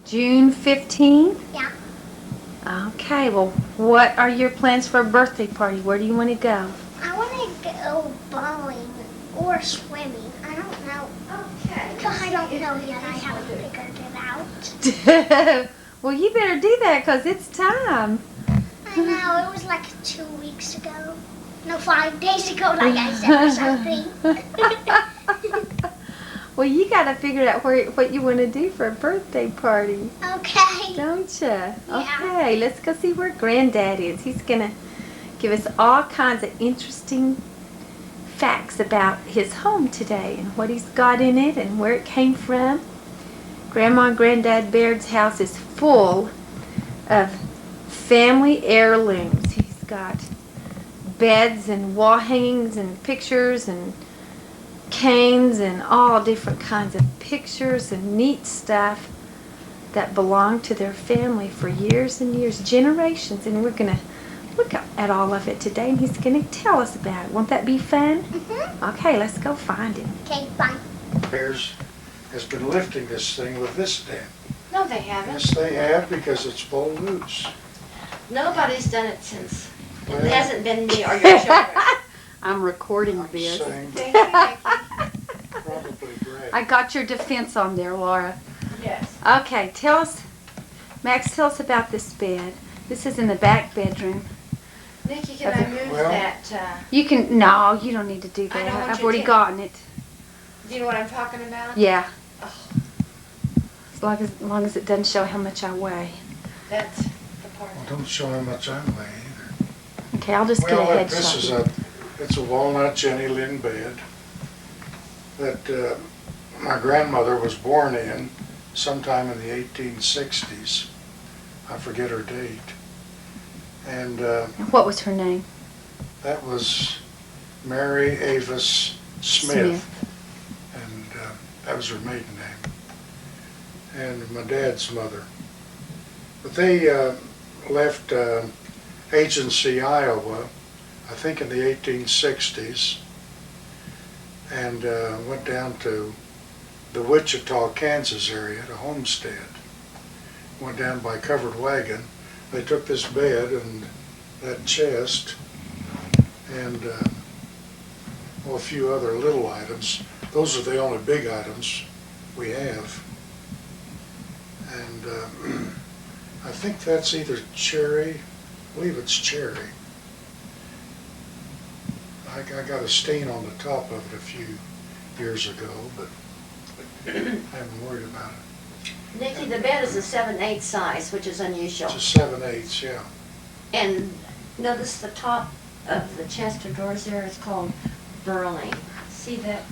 June 15th? Yeah. Okay, well, what are your plans for a birthday party? Where do you want to go? I want to go bowling or swimming. I don't know. Okay. I don't know yet. I haven't figured it out. Well, you better do that because it's time. I know. It was like 2 weeks ago. No, 5 days ago, like I said, or something. Well, you got to figure out what you want to do for a birthday party. Okay. Don't you? Okay, let's go see where Granddad is. He's going to give us all kinds of interesting facts about his home today and what he's got in it and where it came from. Grandma and Granddad Baird's house is full of family heirlooms. He's got beds and wall hangings and pictures and canes and all different kinds of pictures and neat stuff that belonged to their family for years and years, generations, and we're going to look at all of it today and he's going to tell us about it. Won't that be fun? Okay, let's go find him. Okay, fine. Bears has been lifting this thing with this dam. No, they haven't. Yes, they have, because it's full loose. Nobody's done it since. Well, It hasn't been me or your children. I'm recording I'm this. saying Thank you, Nikki. probably Brad. I got your defense on there, Laura. Yes. Okay, Max, tell us about this bed. This is in the back bedroom. Nikki, can I move Well- that? You can, no, you don't need to do I that. know what I've you already did. gotten it. Do you know what I'm talking about? Yeah. Oh, As long as it doesn't show how much I weigh. that's the part. Well, don't show how much I weigh either. Okay, I'll just get a Well, headshot. this is it's a walnut Jenny Lynn bed that my grandmother was born in sometime in the 1860s. I forget her date. And And what was her name? that was Mary Avis Smith. And that was her maiden name. And my dad's mother. But they left Agency, Iowa, I think in the 1860s, and went down to the Wichita, Kansas area to homestead. Went down by covered wagon. They took this bed and that chest and a few other little items. Those are the only big items we have. And I think that's either cherry, I believe it's cherry. I got a stain on the top of it a few years ago, but I haven't worried about it. Nikki, the bed is a 7/8 size, which is unusual. It's a 7/8, yeah. And notice the top of the chest of drawers there is called burling. See that?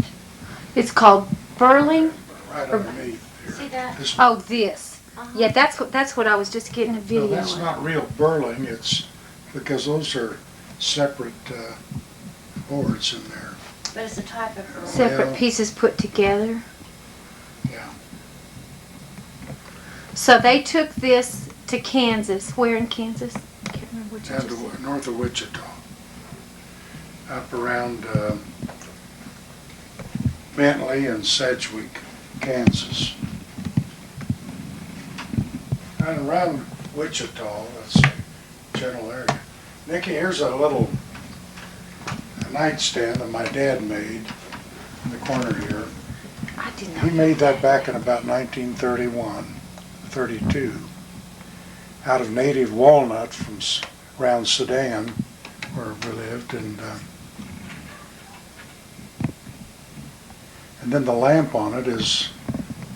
It's called burling. Right underneath See here. that? This- Oh, this. Uh-huh. Yeah, that's what I was just getting a No, video that's of. not real burling, it's because those are separate boards in there. But it's a type of burling. Separate Well- pieces put together. Yeah. So they took this to Kansas. Where in Kansas? I can't remember what you Down just to said. north of Wichita. Up around Bentley and Sedgwick, Kansas. And around Wichita, that's the general area. Nikki, here's a little nightstand that my dad made in the corner here. I did He not. made that back in about 1931, 32, out of native walnut from around Sedan, where we lived, and then the lamp on it is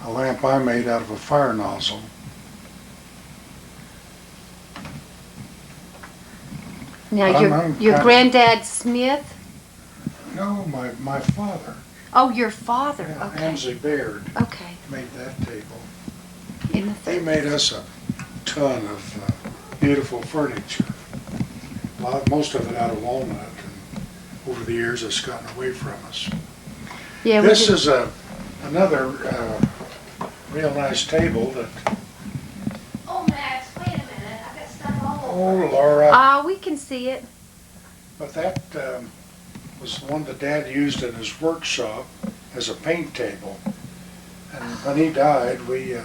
a lamp I made out of a fire nozzle. Now I'm your kinda- granddad Smith. No, my father, Oh, your father. Okay. Ramsey Baird, Okay. made that table. In the He made us a ton of beautiful furniture. Most of it out of walnut, and over the years it's gotten away from us. yeah. This is another real nice table that, Oh, Max, wait a minute. I've got stuff all oh over. Laura, we can see it. but that was the one that Dad used in his workshop as a paint table. And when he died, we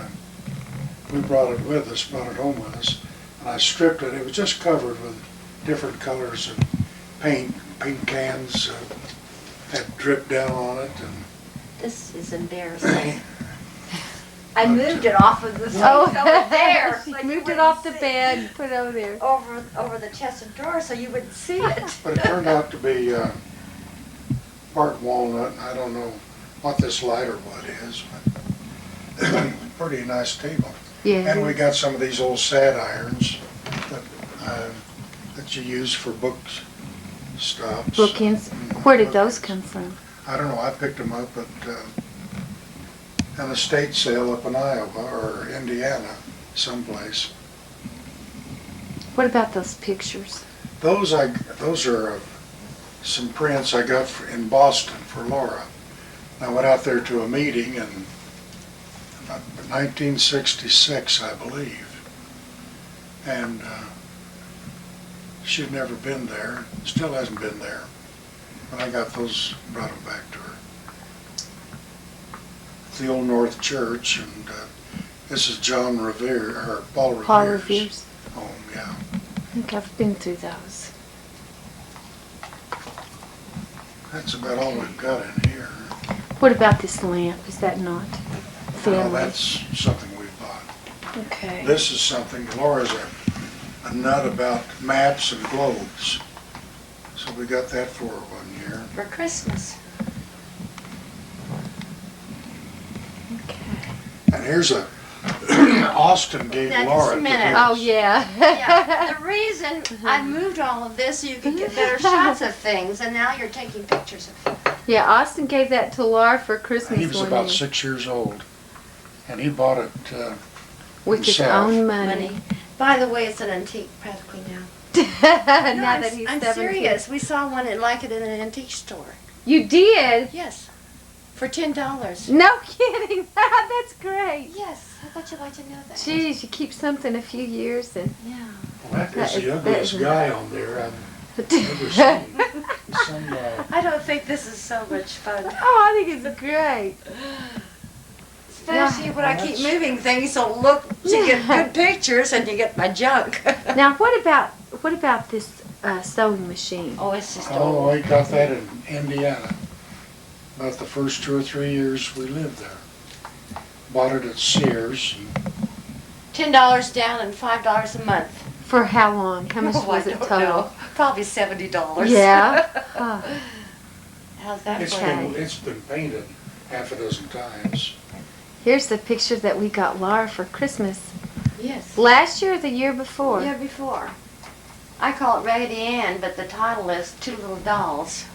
we brought it with us, brought it home with us, and I stripped it. It was just covered with different colors of paint cans had dripped down on it, and This is embarrassing. I moved it off of the thing Oh, over there. she so you moved it wouldn't off the see- bed and put it over there. Over the chest of drawers so you wouldn't see it. but it turned out to be part walnut. I don't know what this lighter wood is, but pretty nice table. Yeah. And we got some of these old sad irons that you use for book stops. Bookends. Where did those come from? I don't know, I picked them up at an estate sale up in Iowa or Indiana, someplace. What about those pictures? Those are some prints I got in Boston for Laura. I went out there to a meeting in 1966, I believe. And she'd never been there, still hasn't been there. But I got those, brought them back to her. It's the Old North Church, and this is John Revere, or Paul Revere's Paul Revere's. home, yeah. I think I've been through those. That's about all we've got in here. What about this lamp? Is that not Well, family? that's something we bought. Okay. This is something, Laura's a nut about maps and globes. So we got that for her one year. For Christmas. Okay. And here's Austin gave Now, just Laura. a to minute. Oh, hers. yeah. Yeah, the reason I moved all of this so you could get better shots of things, and now you're taking pictures of things. Yeah, Austin gave that to Laura for Christmas He was one about year. 6 years old. And he bought it, With his himself. own money. Money. By the way, it's an antique practically now. Now that he's I'm 17. serious. We saw one and like it in an antique store. You did? Yes. For $10. No kidding. That's great. Yes, I thought you'd like to know that. Geez, you keep something a few years and Yeah. well, that That is is- the that ugliest is- guy on there I've ever seen. Some, I don't think this is so much fun. Oh, I think it's great. Especially when I keep That's- moving things, so look, you get good pictures and you get my junk. Now, what about this sewing machine? Oh, it's just oh, old. we got that in Indiana. About the first 2 or 3 years we lived there. Bought it at Sears. And $10 down and $5 a month. For how long? How much Oh, I was it don't total? know. Probably $70. Yeah. Oh, How's that it's for been, you? it's been painted half a dozen times. here's the picture that we got Laura for Christmas. Yes. Last year or the year before? Yeah, before. I call it Raggedy Ann, but the title is Two Little Dolls.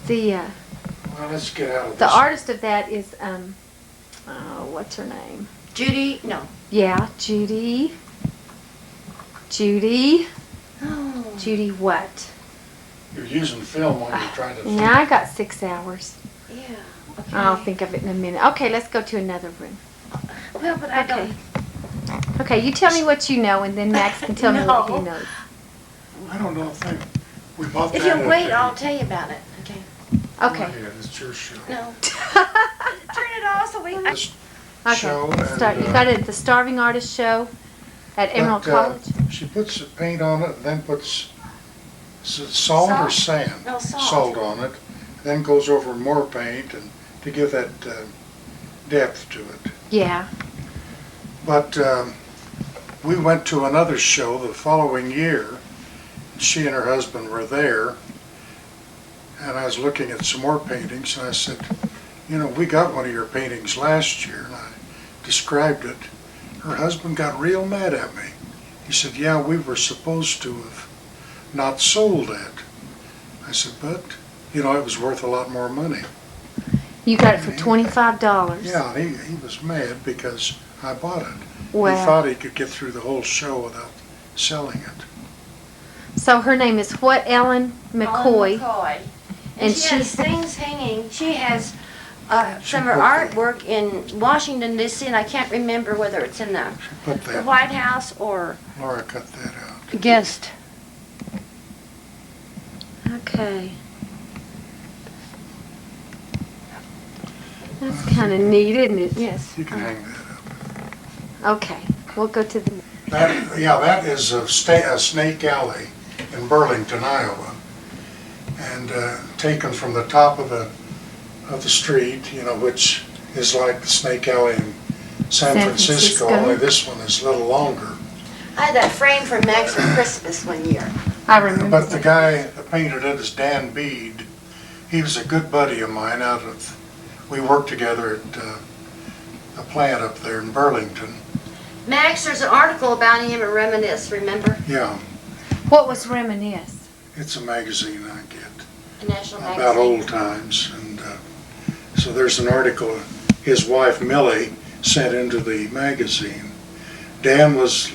The Well, let's get out of this. the artist of that is what's her name? Judy, no. Yeah, Judy. Judy what? You're using film when you're trying to. Yeah, I got 6 hours. Yeah. Okay. I'll think of it in a minute. Okay, let's go to another room. Well, but I don't. Okay, you tell me what you know, and then Max can tell me what he No. knows. I don't know if we bought If that. you'll at wait, the- I'll tell you about it. Okay. Okay. Yeah, it's your show. No. Turn it off so we. This Okay. show and, Start. You got it at the Starving Artist Show at Emerald but, College. She puts paint on it, then puts salt or Salt? sand? No, salt. Salt on it, then goes over more paint and to give that depth to it. Yeah. But we went to another show the following year. She and her husband were there, and I was looking at some more paintings, and I said, you know, we got one of your paintings last year, and I described it. Her husband got real mad at me. He said, yeah, we were supposed to have not sold that. I said, but, you know, it was worth a lot more money. You got it for $25. Yeah, and he was mad because I bought it. Wow. He thought he could get through the whole show without selling it. So her name is what? Ellen McCoy. Ellen McCoy. And And she she- has things hanging. She has She some of her put the- artwork in Washington, D.C., and I can't remember whether it's in the Put that, White House or Laura cut that out. guest. Okay. That's kind of neat, isn't it? Yes. You can hang that up. Okay. We'll go to the. That is a Snake Alley in Burlington, Iowa. And taken from the top of the street, you know, which is like the Snake Alley in San Francisco, only this one is a little longer. I had that frame for Max for Christmas one year. I remember. But the guy that painted it is Dan Bede. He was a good buddy of mine we worked together at a plant up there in Burlington. Max, there's an article about him at Reminisce, remember? Yeah, What was Reminisce? it's a magazine I get A national magazine. about old times. And so there's an article his wife Millie sent into the magazine. Dan was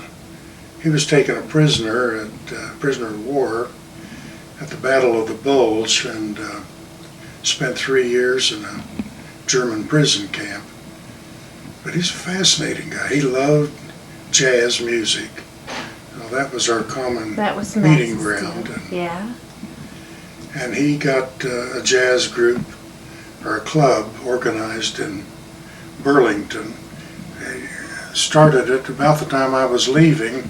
taken a prisoner prisoner of war at the Battle of the Bulge, and spent 3 years in a German prison camp. But he's a fascinating guy. He loved jazz music. Well, that was our common That was meeting Max's ground. deal. And, Yeah. and he got a jazz group or a club organized in Burlington. He started it about the time I was leaving,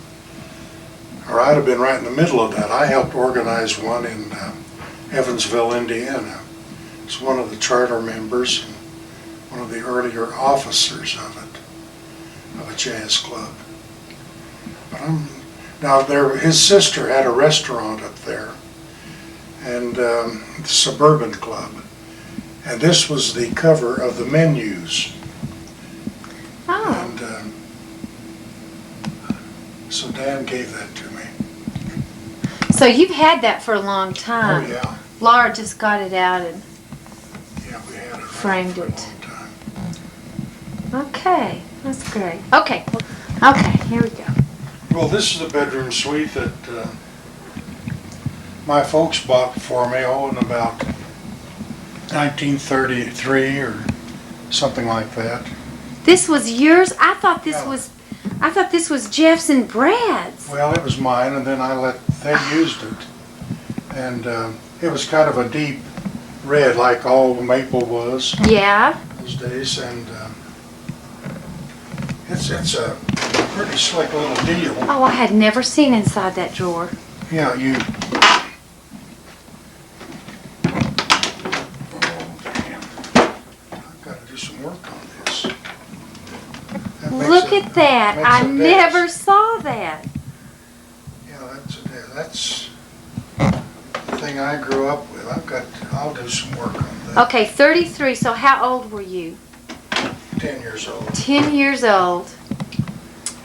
or I'd have been right in the middle of that. I helped organize one in Evansville, Indiana. It's one of the charter members and one of the earlier officers of it, of a jazz club. But his sister had a restaurant up there, and the Suburban Club, and this was the cover of the menus. Oh. And so Dan gave that to me. So you've had that for a long time. Oh yeah, Laura just got it out and. yeah, we had it Framed for a it. long time. Okay, that's great. Okay. Okay, here we go. Well, this is the bedroom suite that my folks bought for me, in about 1933 or something like that. This was yours? I thought this Yeah. was Jeff's and Brad's. Well, it was mine, and then they used it. And it was kind of a deep red, like all maple was Yeah. those days. And it's a pretty slick little deal. Oh, I had never seen inside that drawer. Yeah, you. I've got to do some work on this. That makes Look it- at that. makes I a desk. never saw that. Yeah, that's the thing I grew up with. I'll do some work on that. Okay, 33. So how old were you? 10 years old. 10 years old.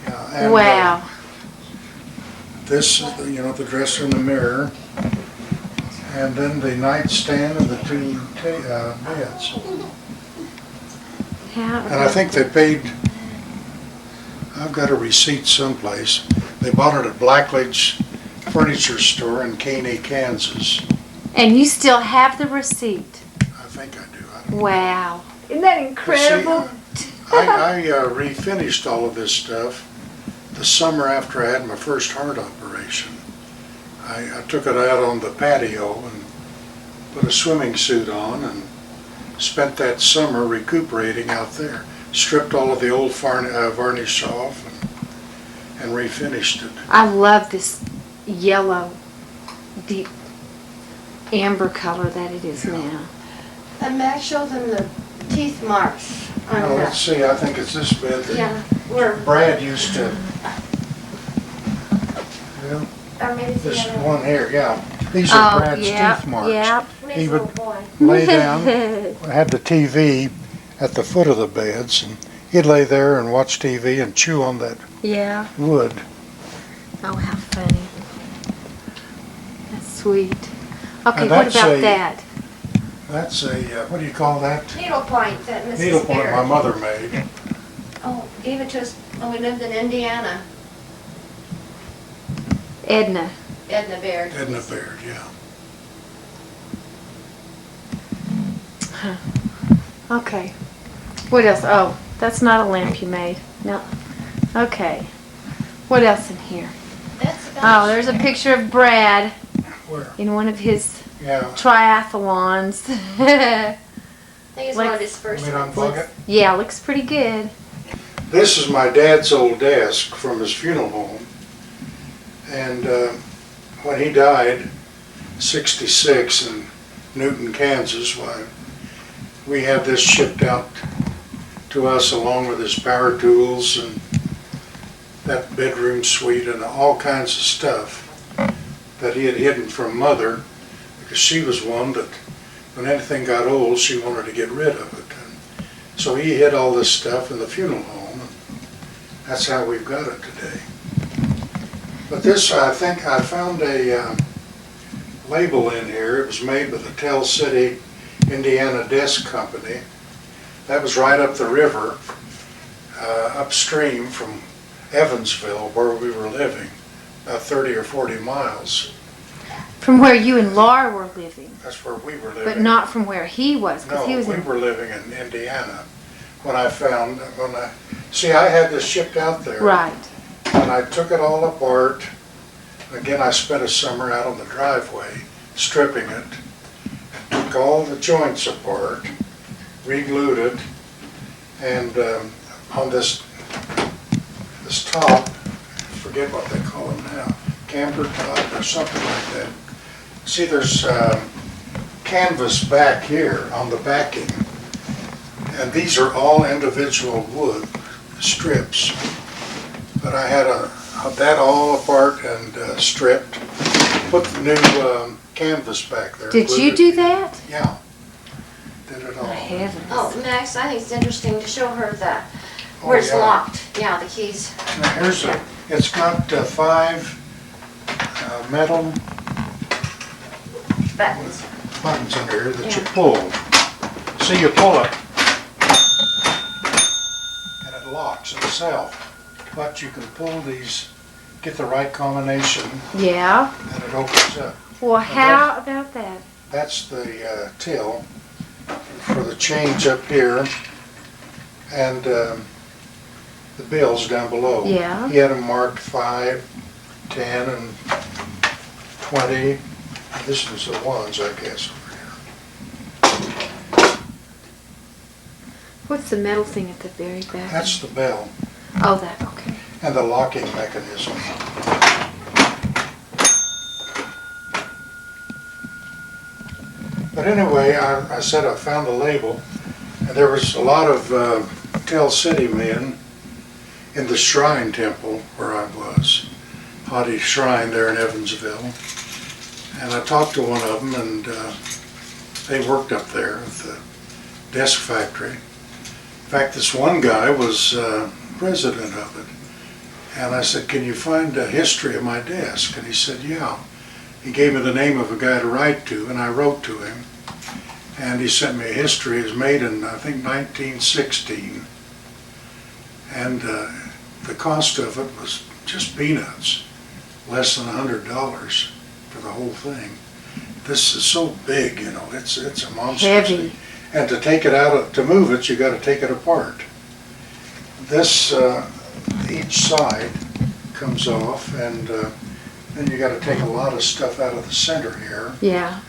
Yeah, and, Wow. this is the dresser and the mirror, and then the nightstand and the two beds. And I think they paid. I've got a receipt someplace. They bought it at Blackledge Furniture Store in Caney, Kansas. And you still have the receipt. I think I do. I don't know. Wow. Isn't that incredible? I refinished all of this stuff the summer after I had my first heart operation. I took it out on the patio and put a swimming suit on and spent that summer recuperating out there. Stripped all of the old varnish off and refinished it. I love this yellow, deep amber color that it is now. And Max showed them the teeth marks on Now, let's see, I think it's this bed that Yeah, where, Brad used to, well, or maybe it's the this other one here, yeah. These are Brad's yeah, teeth marks. yeah. Nice He little would boy. lay down, had the TV at the foot of the beds, and he'd lay there and watch TV and chew on that Yeah. wood. Oh, how funny. That's sweet. Okay, And what that's about a- that? That's a, what do you call that? Needlepoint that Mrs. Needlepoint my Baird. mother made. Oh, gave it to us when we lived in Indiana. Edna. Edna Baird. Edna Baird, yeah. Okay. What else? Oh, that's not a lamp you made. No. Okay. What else in here? That's about Oh, there's a picture of Brad Where? in one of his Yeah. triathlons. I think it's one of like- his first Want me to ones. unplug it? Yeah, looks pretty good. This is my dad's old desk from his funeral home. And when he died, 66 in Newton, Kansas, why, we had this shipped out to us along with his power tools and that bedroom suite and all kinds of stuff that he had hidden from Mother, because she was one that when anything got old, she wanted to get rid of it. And so he hid all this stuff in the funeral home, and that's how we've got it today. But this, I think I found a label in here. It was made with the Tell City, Indiana Desk Company. That was right up the river, upstream from Evansville, where we were living, about 30 or 40 miles. From where you and Laura were living, That's where we were living. but not from where he was, because No, he was we in. were living in Indiana when I see, I had this shipped out there. Right. And I took it all apart. Again, I spent a summer out on the driveway stripping it. Took all the joints apart, re-glued it, and on this top, I forget what they call them now, camper top or something like that. See, there's canvas back here on the backing, and these are all individual wood strips. But I had that all apart and stripped, put the new canvas back there. Did you do that? Yeah, did it all. Oh, heavens. Oh, Max, I think it's interesting to show her that, Oh, where it's yeah. locked. Yeah, the keys. Now here's it's got 5 metal Buttons. buttons under here that you Yeah. pull. See, you pull it, and it locks itself. But you can pull these, get the right combination, Yeah. and it opens up. Well, how about that? That's the till for the change up here, and the bills down below. Yeah. He had them marked 5, 10, and 20. This was the ones, I guess, over here. What's the metal thing at the very back? That's the bell Oh, that, okay. and the locking mechanism. But anyway, I said I found the label, and there was a lot of Tell City men in the Shrine Temple where I was, Haughty Shrine there in Evansville. And I talked to one of them, and they worked up there at the desk factory. In fact, this one guy was president of it. And I said, can you find a history of my desk? And he said, yeah. He gave me the name of a guy to write to, and I wrote to him. And he sent me a history. It was made in, I think, 1916. And the cost of it was just peanuts, less than $100 for the whole thing. This is so big, you know, it's a monster. Heavy. And to take it out, to move it, you got to take it apart. This, each side comes off, and then you got to take a lot of stuff out of the center here. Yeah.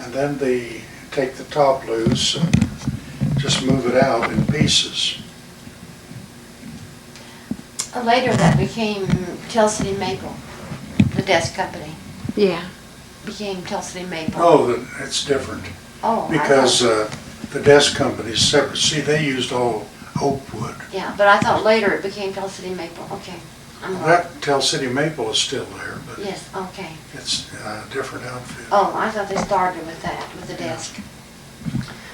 And then they take the top loose and just move it out in pieces. Later that became Tell City Maple, the desk company. Yeah. Became Tell City Maple. Oh, it's different. Oh, I Because thought- the desk company's separate. See, they used all oak wood. Yeah, but I thought later it became Tell City Maple. Okay. I'm wrong. That Tell City Maple is still there, but Yes, okay. it's a different outfit. Oh, I thought they started with that, with the desk.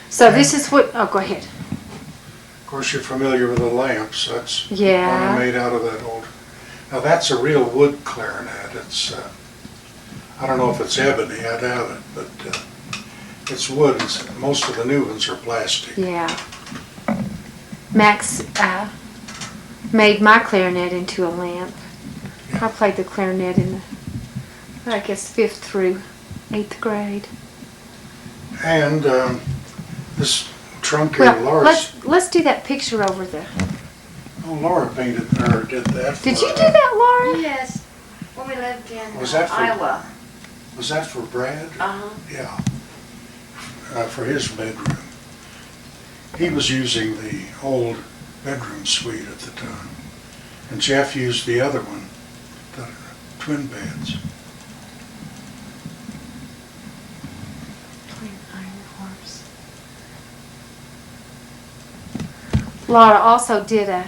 So this is what, oh, go ahead. Of course, you're familiar with the lamps. That's Yeah. one made out of that old. Now, that's a real wood clarinet. It's, I don't know if it's ebony, I doubt it, but it's wood. Most of the new ones are plastic. Yeah. Max made my clarinet into a lamp. I played the clarinet in the, I guess, 5th through 8th grade. And this trunk here, Well, Laura's, let's do that picture over the. oh, Laura painted, or did that for, Did you do that, Laura? Yes, when we lived in Was that for- Iowa. was that for Brad? Uh-huh. Yeah, for his bedroom. He was using the old bedroom suite at the time. And Jeff used the other one, the twin beds. Twin Iron Horse. Laura also did a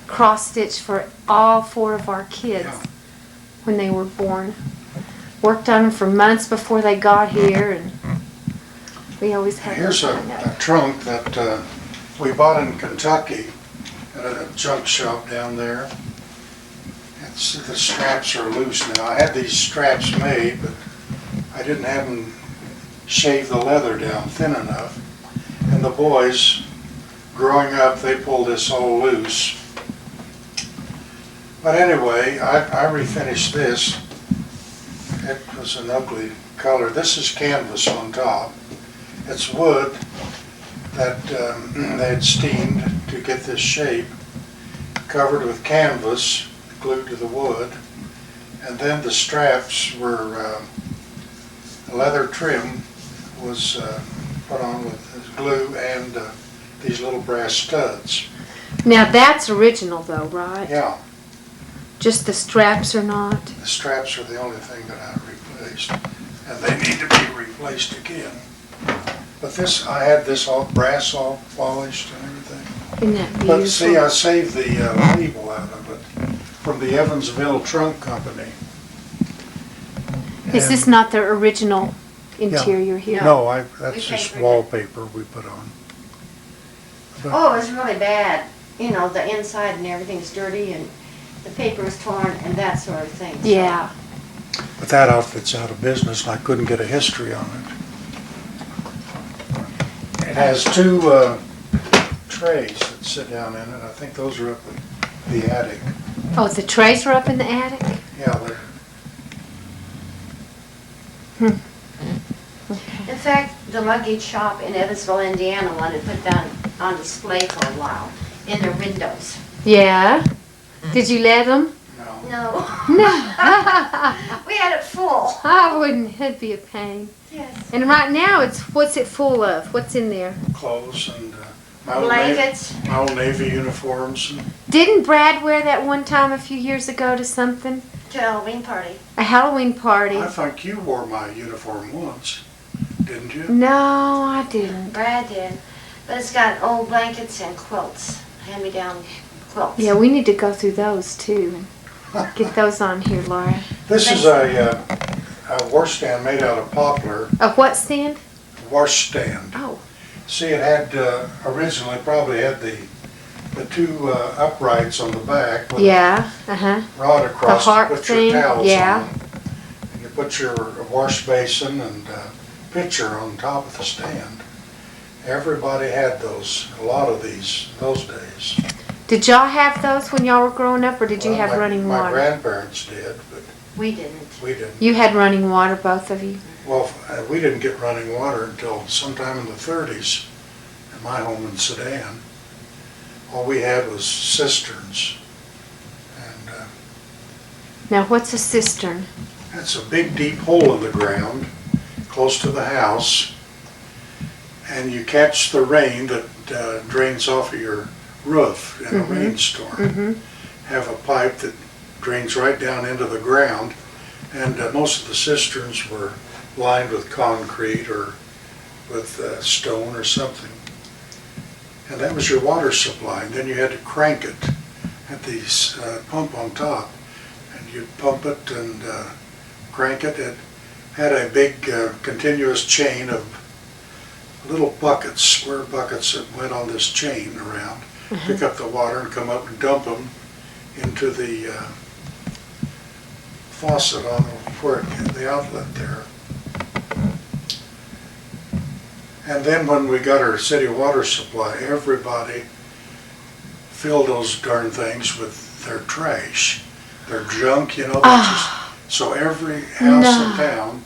cross stitch for all 4 of our kids Yeah. when they were born. Worked on them for months before they got here, and we always had Here's them a hung up. trunk that we bought in Kentucky at a junk shop down there. The straps are loose now. I had these straps made, but I didn't have them shave the leather down thin enough. And the boys, growing up, they pulled this all loose. But anyway, I refinished this. It was an ugly color. This is canvas on top. It's wood that they had steamed to get this shape, covered with canvas, glued to the wood, and then the straps were, leather trim was put on with glue and these little brass studs. Now that's original though, right? Yeah, Just the straps are not? the straps are the only thing that I replaced, and they need to be replaced again. But this, I had this all brass all polished and everything. Isn't that beautiful? But see, I saved the label out of it from the Evansville Trunk Company. Is this And- not the original interior here? No, that's We just papered it. wallpaper we put on. But Oh, it was really bad. You know, the inside and everything's dirty and the paper was torn and that sort of thing. So- Yeah. But that outfit's out of business and I couldn't get a history on it. It has 2 trays that sit down in it. I think those are up in the attic. Oh, the trays are up in the attic? Yeah, they're, In fact, the luggage shop in Evansville, Indiana wanted to put that on display for a while in their windows. Yeah. Did you let them? no. No, No. we had it full. I wouldn't. It'd be a pain. Yes. And right now, what's it full of? What's in there? Clothes and Blankets. my old Navy uniforms. And Didn't Brad wear that one time a few years ago to something? To a Halloween party. A Halloween party? I think you wore my uniform once, didn't you? No, I didn't. Brad did. But it's got old blankets and quilts, hand-me-down quilts. Yeah, we need to go through those too and get those on here, Laura. This is a washstand made out of poplar, A what stand? washstand. Oh. See, it had, originally probably had the 2 uprights on the back with Yeah. Uh-huh. a rod across heart to put thing, your towels yeah. on. And you put your wash basin and pitcher on top of the stand. Everybody had those, a lot of these, those days. Did y'all have those when y'all were growing up, or did you Well, have my- running My water? grandparents did, but We didn't. we didn't. You had running water, both of you? Well, we didn't get running water until sometime in the 30s in my home in Sedan. All we had was cisterns. And Now, what's a cistern? that's a big, deep hole in the ground, close to the house. And you catch the rain that drains off of your roof in a rainstorm. Mm-hmm. Have a pipe that drains right down into the ground. And most of the cisterns were lined with concrete or with stone or something. And that was your water supply. And then you had to crank it at the pump on top. And you'd pump it and crank it. It had a big continuous chain of little buckets, square buckets that went on this chain around. Pick up the water and come up and dump them into the faucet on the outlet there. And then when we got our city water supply, everybody filled those darn things with their trash, their junk, you know. So every house in town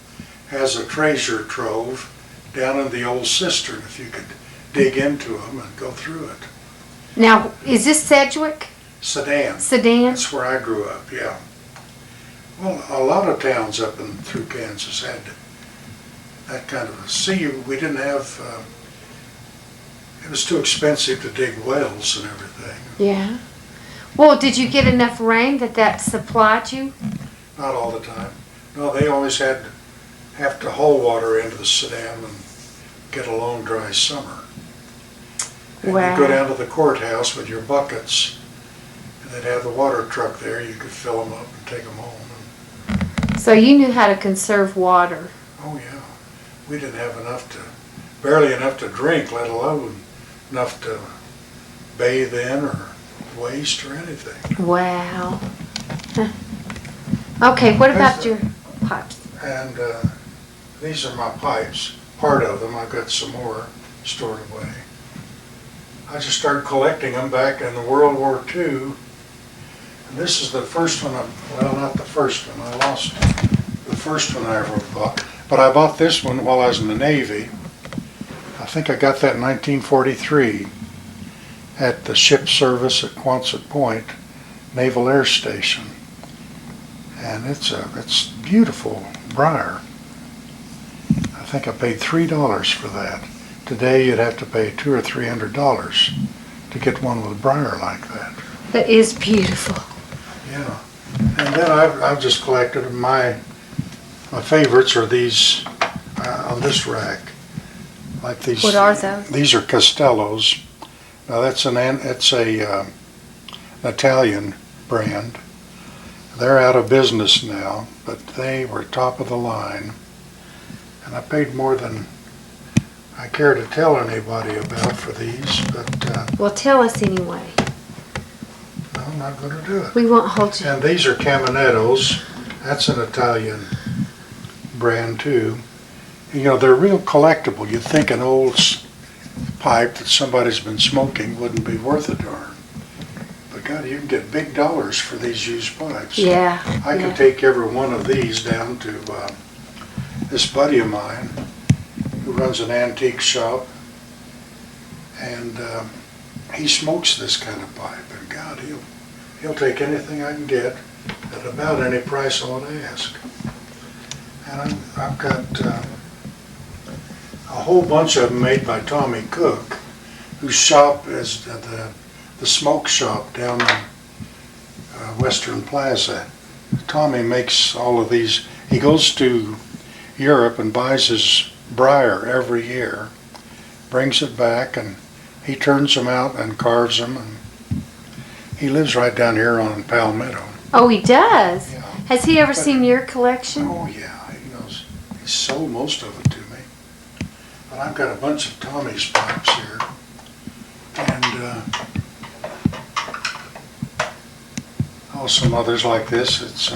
has a treasure trove down in the old cistern, if you could dig into them and go through it. Now, is this Sedgwick? Sedan. Sedan? That's where I grew up, yeah. Well, a lot of towns up and through Kansas had that kind of we didn't have It was too expensive to dig wells and everything. Yeah. Well, did you get enough rain that supplied you? Not all the time. No, they always have to haul water into the dam and get a long dry summer. And Wow. you go down to the courthouse with your buckets, and they'd have the water truck there. You could fill them up and take them home. So you knew how to conserve water. Oh yeah, we didn't have barely enough to drink, let alone enough to bathe in or waste or anything. Wow. Huh. Okay, what about your pipes? And these are my pipes, part of them. I've got some more stored away. I just started collecting them back in World War II. And this is the first one, well, not the first one, I lost the first one I ever bought. But I bought this one while I was in the Navy. I think I got that in 1943 at the ship service at Quonset Point Naval Air Station. And it's beautiful briar. I think I paid $3 for that. Today you'd have to pay $200 or $300 to get one with briar like that. That is beautiful. Yeah. And then I've just collected my favorites are these on this rack. Like these. What are those? These are Castellos. Now it's an Italian brand. They're out of business now, but they were top of the line. And I paid more than I care to tell anybody about for these, but Well, tell us anyway. no, I'm not going to do it. We won't hold you. And these are Caminettos. That's an Italian brand too. You know, they're real collectible. You'd think an old pipe that somebody's been smoking wouldn't be worth a darn. But God, you can get big dollars for these used pipes. Yeah. I yeah. could take every one of these down to this buddy of mine who runs an antique shop, and he smokes this kind of pipe. And God, he'll take anything I can get at about any price I want to ask. And I've got a whole bunch of them made by Tommy Cook, whose shop is the smoke shop down in Western Plaza. Tommy makes all of these. He goes to Europe and buys his briar every year, brings it back, and he turns them out and carves them. And he lives right down here on Palmetto. Oh, he does? Yeah. Has he ever seen your collection? Oh yeah, he knows. He sold most of it to me. But I've got a bunch of Tommy's pipes here, and some others like this. It's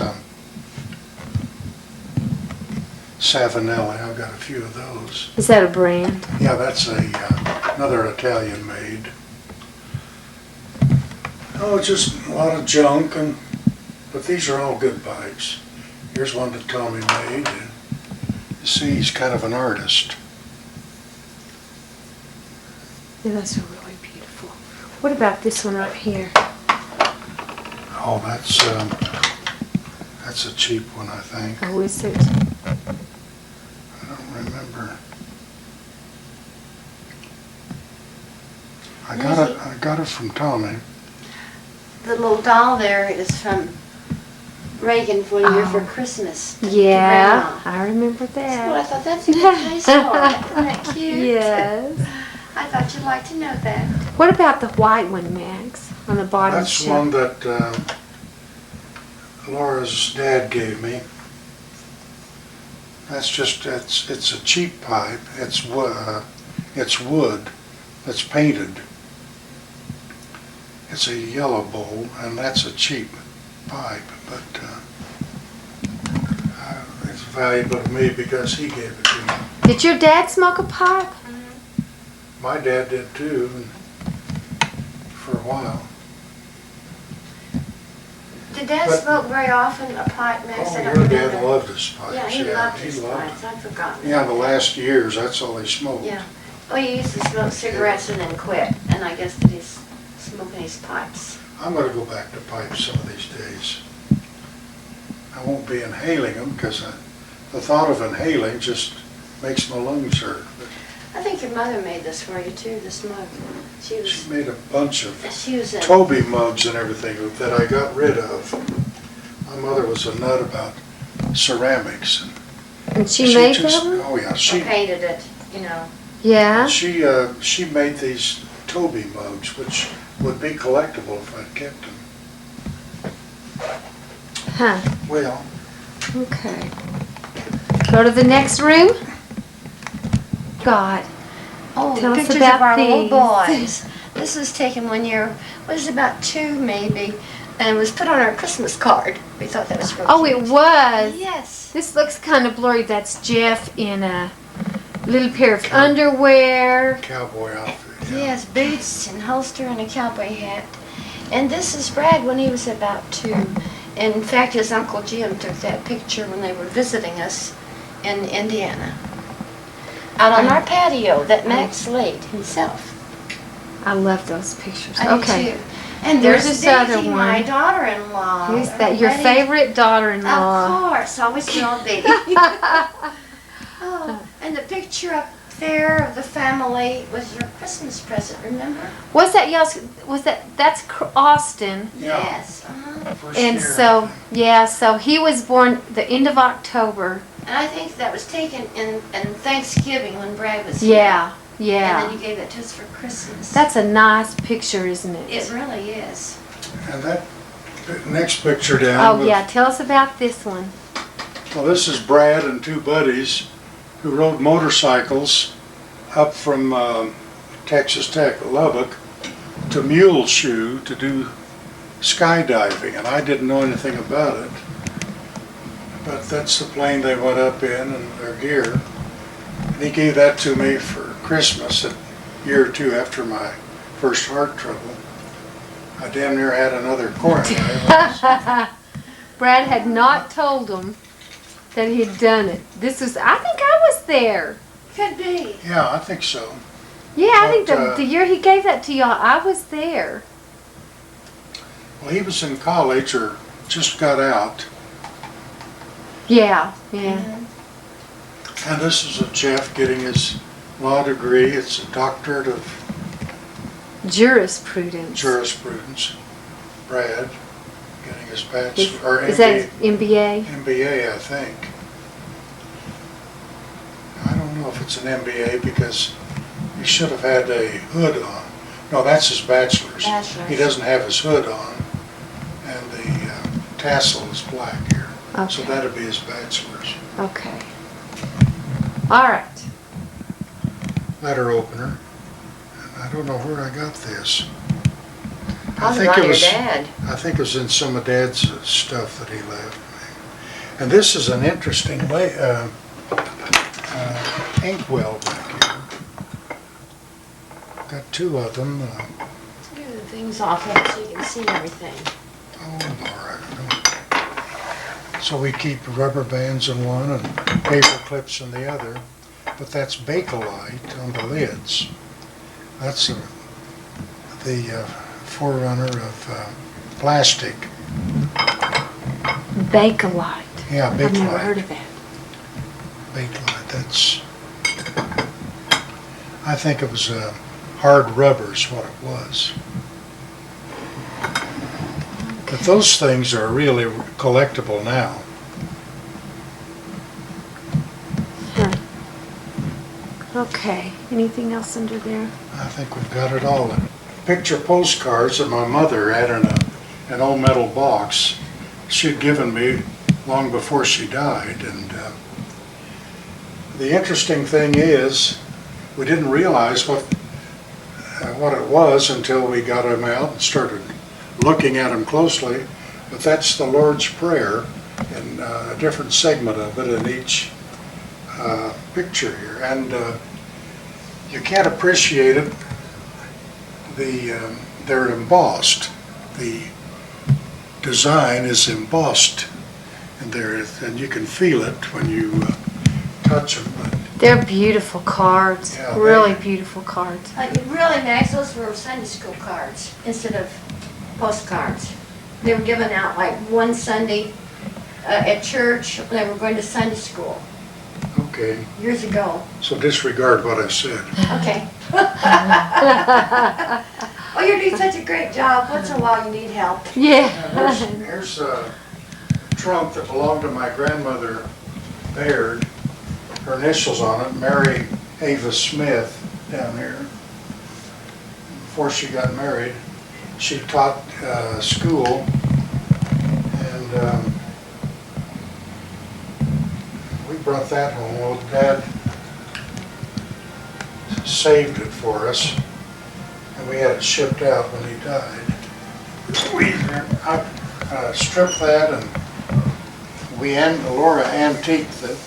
Savinelli. I've got a few of those. Is that a brand? Yeah, that's another Italian made. Oh, just a lot of junk, but these are all good pipes. Here's one that Tommy made. And you see, he's kind of an artist. Yeah, those are really beautiful. What about this one right here? Oh, that's a cheap one, I think. Oh, is it? I don't remember. I got it from Tommy. The little doll there is from Reagan for the year for Oh. Christmas. Yeah, I remember Well, I that. thought that's a good nice doll. Isn't that cute? Yes. I thought you'd like to know that. What about the white one, Max, on the bottom That's shelf? one that Laura's dad gave me. That's just it's a cheap pipe. It's wood that's painted. It's a yellow bowl, and that's a cheap pipe, but it's valuable to me because he gave it to me. Did your dad smoke a pipe? My dad did too, and for a while. Did Dad But- smoke very often a pipe, Max? Oh, I your don't dad remember. loved his pipes. Yeah, he loved he his loved pipes. I'd forgotten. Yeah, the last years, that's all he smoked. Yeah. Well, he used to smoke cigarettes and then quit, and I guess that he's smoking his pipes. I'm gonna go back to pipes some of these days. I won't be inhaling them because the thought of inhaling just makes my lungs hurt. But I think your mother made this for you too, this mug. She She made a bunch of was a, Toby mugs and everything that I got rid of. My mother was a nut about ceramics. And she made just, them? Oh yeah, painted it, you know. Yeah. she made these Toby mugs, which would be collectible if I'd kept them. Huh. Well, Okay. Go to the next room. God. Oh, Tell us pictures about of our little these. boys. This was taken one year, was about 2 maybe, and was put on our Christmas card. We thought that was real Oh, cute. it was. Yes. This looks kind of blurry. That's Jeff in a little pair of underwear. cowboy outfit. Yeah. Yes, boots and holster and a cowboy hat. And this is Brad when he was about 2. In fact, his Uncle Jim took that picture when they were visiting us in Indiana. Out on our patio that Max laid himself. I love those pictures. I do Okay. too. And There's there's this other Vicky, my one. daughter-in-law. Who's that? Your Ready? favorite Of daughter-in-law. course, always will be. Oh, and the picture up there of the family was your Christmas present, remember? Was that y'all's? That's Austin? Yeah. Yes. Uh-huh. First And year. so, yeah, so he was born the end of October. And I think that was taken in Thanksgiving when Brad was here. Yeah, And yeah. then you gave it to us for Christmas. That's a nice picture, isn't it? It really is. And that next picture down. Oh, with- yeah, tell us about this one. Well, this is Brad and 2 buddies who rode motorcycles up from Texas Tech, Lubbock, to Muleshoe to do skydiving, and I didn't know anything about it. But that's the plane they went up in and their gear. And he gave that to me for Christmas a year or 2 after my first heart trouble. I damn near had another coronary. Brad had not told him that he'd done it. This was, I think I was there. Could be. Yeah, I think so. Yeah, I think But, the year he gave that to y'all, I was there. Well, he was in college or just got out. Yeah, yeah. And this is a Jeff getting his law degree. It's a doctorate of Jurisprudence. jurisprudence. Brad getting his Is, bachelor or is that MBA? MBA, I think. I don't know if it's an MBA because he should have had a hood on. No, that's his bachelor's. Bachelor's. He doesn't have his hood on, and the tassel is black here. So Okay. that'd be his bachelor's. Okay. All right. Letter opener. And I don't know where I got this. Probably by your dad. I think it was in some of Dad's stuff that he left me. And this is an interesting inkwell back here. Got 2 of them. Get the things off of it so you can see everything. Oh, Laura. So we keep rubber bands in one and paper clips in the other. But that's Bakelite on the lids. That's the forerunner of plastic. Bakelite. Yeah, I've never heard Bakelite. of that. Bakelite, that's, I think it was hard rubber is what it was. But those things are really collectible now. Okay. Anything else under there? I think we've got it all. Picture postcards that my mother had in an old metal box she'd given me long before she died. And the interesting thing is, we didn't realize what it was until we got them out and started looking at them closely. But that's the Lord's Prayer, and a different segment of it in each picture here. And you can't appreciate it. They're embossed. The design is embossed, and you can feel it when you touch them. But They're beautiful cards. Yeah, Really they- beautiful cards. Really, Max, those were Sunday school cards instead of postcards. They were given out like one Sunday at church when they were going to Sunday school. Okay, years ago. so disregard what I said. Okay. Oh, you're doing such a great job. Once in a while you need help. Yeah. Here's a trunk that belonged to my grandmother Baird. Her initials on it, Mary Ava Smith, down here. Before she got married, she taught school, and we brought that home. Well, Dad saved it for us, and we had it shipped out when he died. I stripped that, and Laura antiqued it,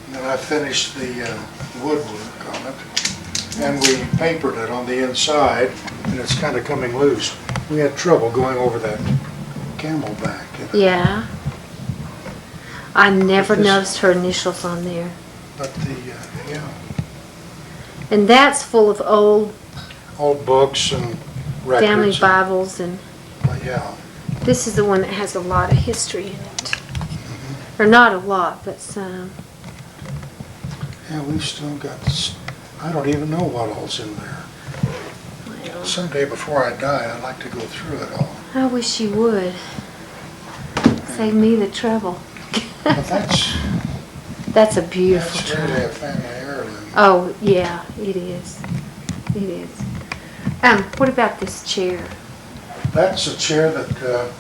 and then I finished the woodwork on it, and we papered it on the inside, and it's kind of coming loose. We had trouble going over that camelback. Yeah. I never But this- noticed her initials on there. But yeah, And that's full of old old books and records. family and- Bibles, and Yeah. this is the one that has a lot of history in it. Or not a lot, but some. Yeah, we've still got this. I don't even know what all's in there. Well, Someday before I die, I'd like to go through it all. I wish you would. Save me the trouble. But that's That's a beautiful really trunk. a family heirloom. Oh, yeah, it is. It is. What about this chair? That's a chair that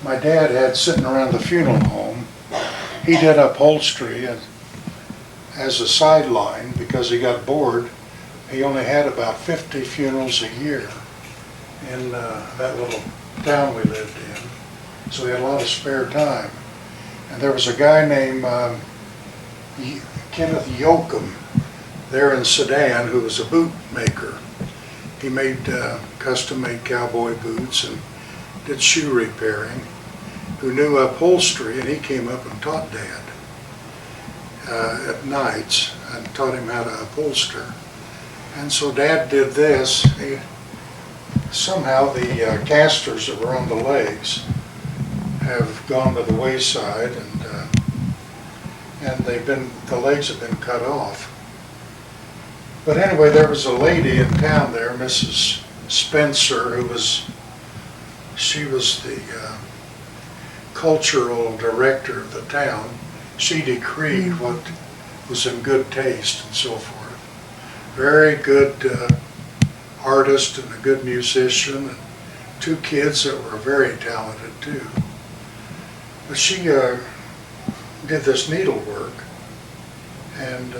my dad had sitting around the funeral home. He did upholstery as a sideline because he got bored. He only had about 50 funerals a year in that little town we lived in. So he had a lot of spare time. And there was a guy named Kenneth Yoakum there in Sedan who was a boot maker. He made custom-made cowboy boots and did shoe repairing, who knew upholstery, and he came up and taught Dad at nights and taught him how to upholster. And so Dad did this. Somehow the casters that were on the legs have gone to the wayside, and the legs have been cut off. But anyway, there was a lady in town there, Mrs. Spencer, she was the cultural director of the town. She decreed what was in good taste and so forth. Very good artist and a good musician, and two kids that were very talented too. But she did this needlework and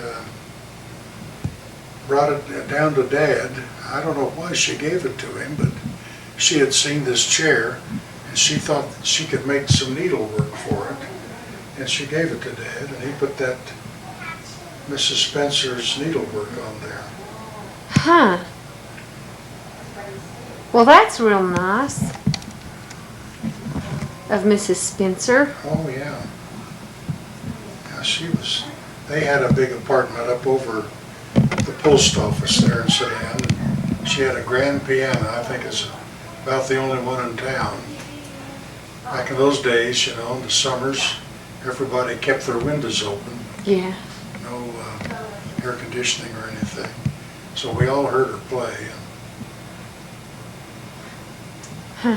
brought it down to Dad. I don't know why she gave it to him, but she had seen this chair and she thought she could make some needlework for it. And she gave it to Dad, and he put that Mrs. Spencer's needlework on there. Huh. Well, that's real nice. Of Mrs. Spencer. Oh, yeah. Yeah, they had a big apartment up over the post office there in Sedan. And she had a grand piano. I think it's about the only one in town. Back in those days, you know, in the summers, everybody kept their windows open. Yeah. No air conditioning or anything. So we all heard her play. Huh.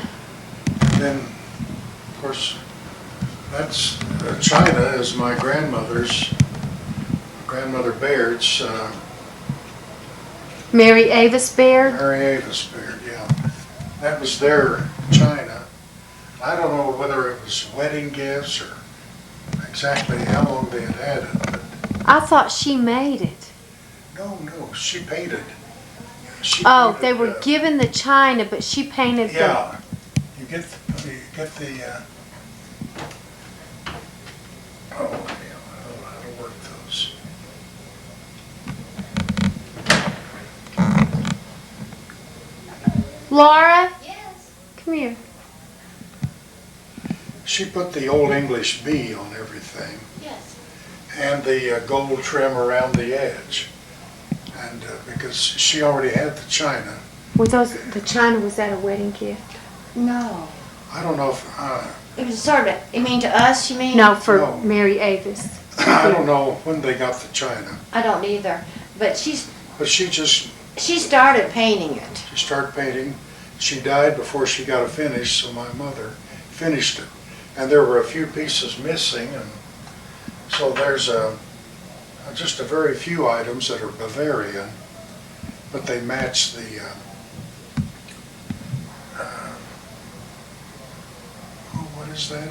And then, of course, that's China is my grandmother Baird's, Mary Avis Baird. Mary Avis Baird, yeah. That was their China. I don't know whether it was wedding gifts or exactly how long they had it, but I thought she made it. no, she painted. Oh, they were given the china, but she painted Yeah, you get the oh, yeah, I don't know how to work those. Laura, Yes. come here. She put the Old English B on everything Yes. and the gold trim around the edge. And because she already had the china. Were the china, was that a wedding gift? No. I don't know if, It was sort of, you mean to us, you mean? No, for No. Mary Avis. either. don't know when they got the china, I don't either. But but she started painting it. started painting. She died before she got it finished, so my mother finished it. And there were a few pieces missing, and so there's just a very few items that are Bavarian, but they match the what is that?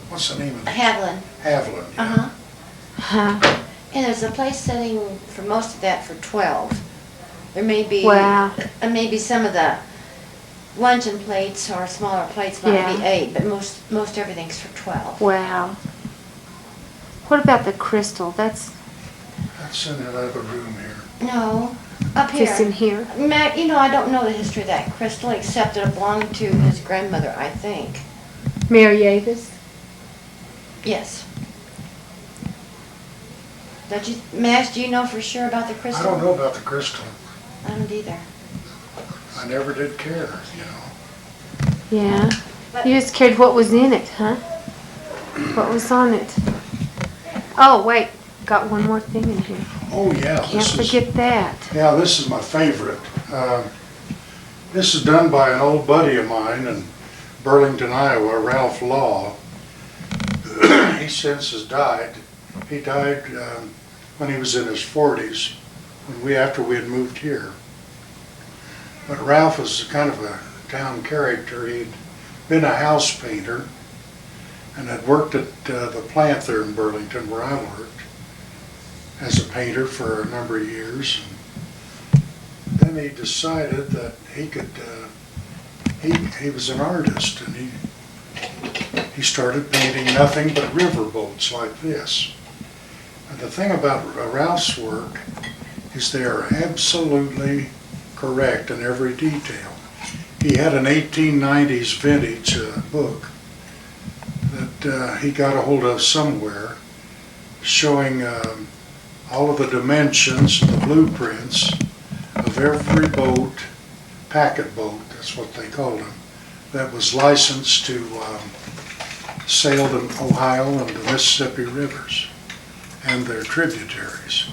What's the name of it? Haviland. Haviland. Yeah. Uh-huh. Huh. And there's a place setting for most of that for 12. There may be Wow. maybe some of the luncheon plates or smaller plates might Yeah. be 8, but most everything's for 12. Wow. What about the crystal? That's That's in that other room here. No, up here. just in here. Matt, you know, I don't know the history of that crystal except it belonged to his grandmother, I think. Mary Avis. Yes. Don't you, Mash, do you know for sure about the I crystal? don't know about the crystal. I don't either. I never did care, you know. Yeah. But- You just cared what was in it, huh? What was on it? Oh, wait. Got one more thing in here. Oh yeah, Can't forget that. Yeah, this is my favorite. This is done by an old buddy of mine in Burlington, Iowa, Ralph Law. He since has died. He died when he was in his 40s, after we had moved here. But Ralph was kind of a town character. He'd been a house painter and had worked at the plant there in Burlington where I worked as a painter for a number of years. And then he decided that he could, he was an artist, and he started painting nothing but riverboats like this. And the thing about Ralph's work is they are absolutely correct in every detail. He had an 1890s vintage book that he got a hold of somewhere showing all of the dimensions and the blueprints of every boat, packet boat, that's what they called them, that was licensed to sail the Ohio and the Mississippi rivers and their tributaries.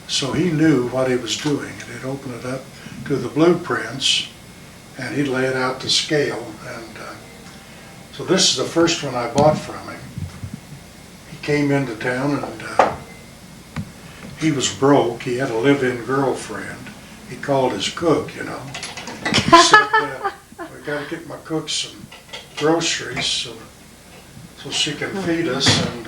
So he knew what he was doing, and he'd open it up to the blueprints and he'd lay it out to scale. And so this is the first one I bought from him. He came into town and he was broke. He had a live-in girlfriend. He called his cook, you know. He said, we got to get my cook some groceries so she can feed us. And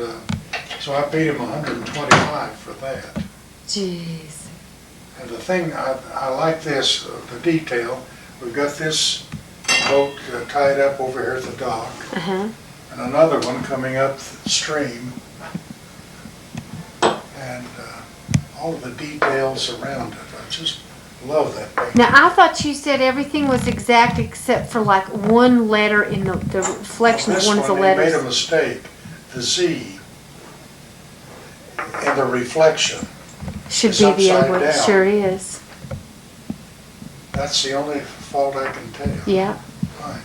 so I paid him $125 for that. Jeez. And the thing, I like this, the detail. We've got this boat tied up over here at the dock, Uh-huh. and another one coming up the stream. And all of the details around it. I just love that painting. Now, I thought you said everything was exact except for like one letter in the reflection of This one of the one, they made a letters. mistake. The Z in the reflection. Should It's be the other upside one. down. Sure is. That's the only fault I can tell. Yeah. Right.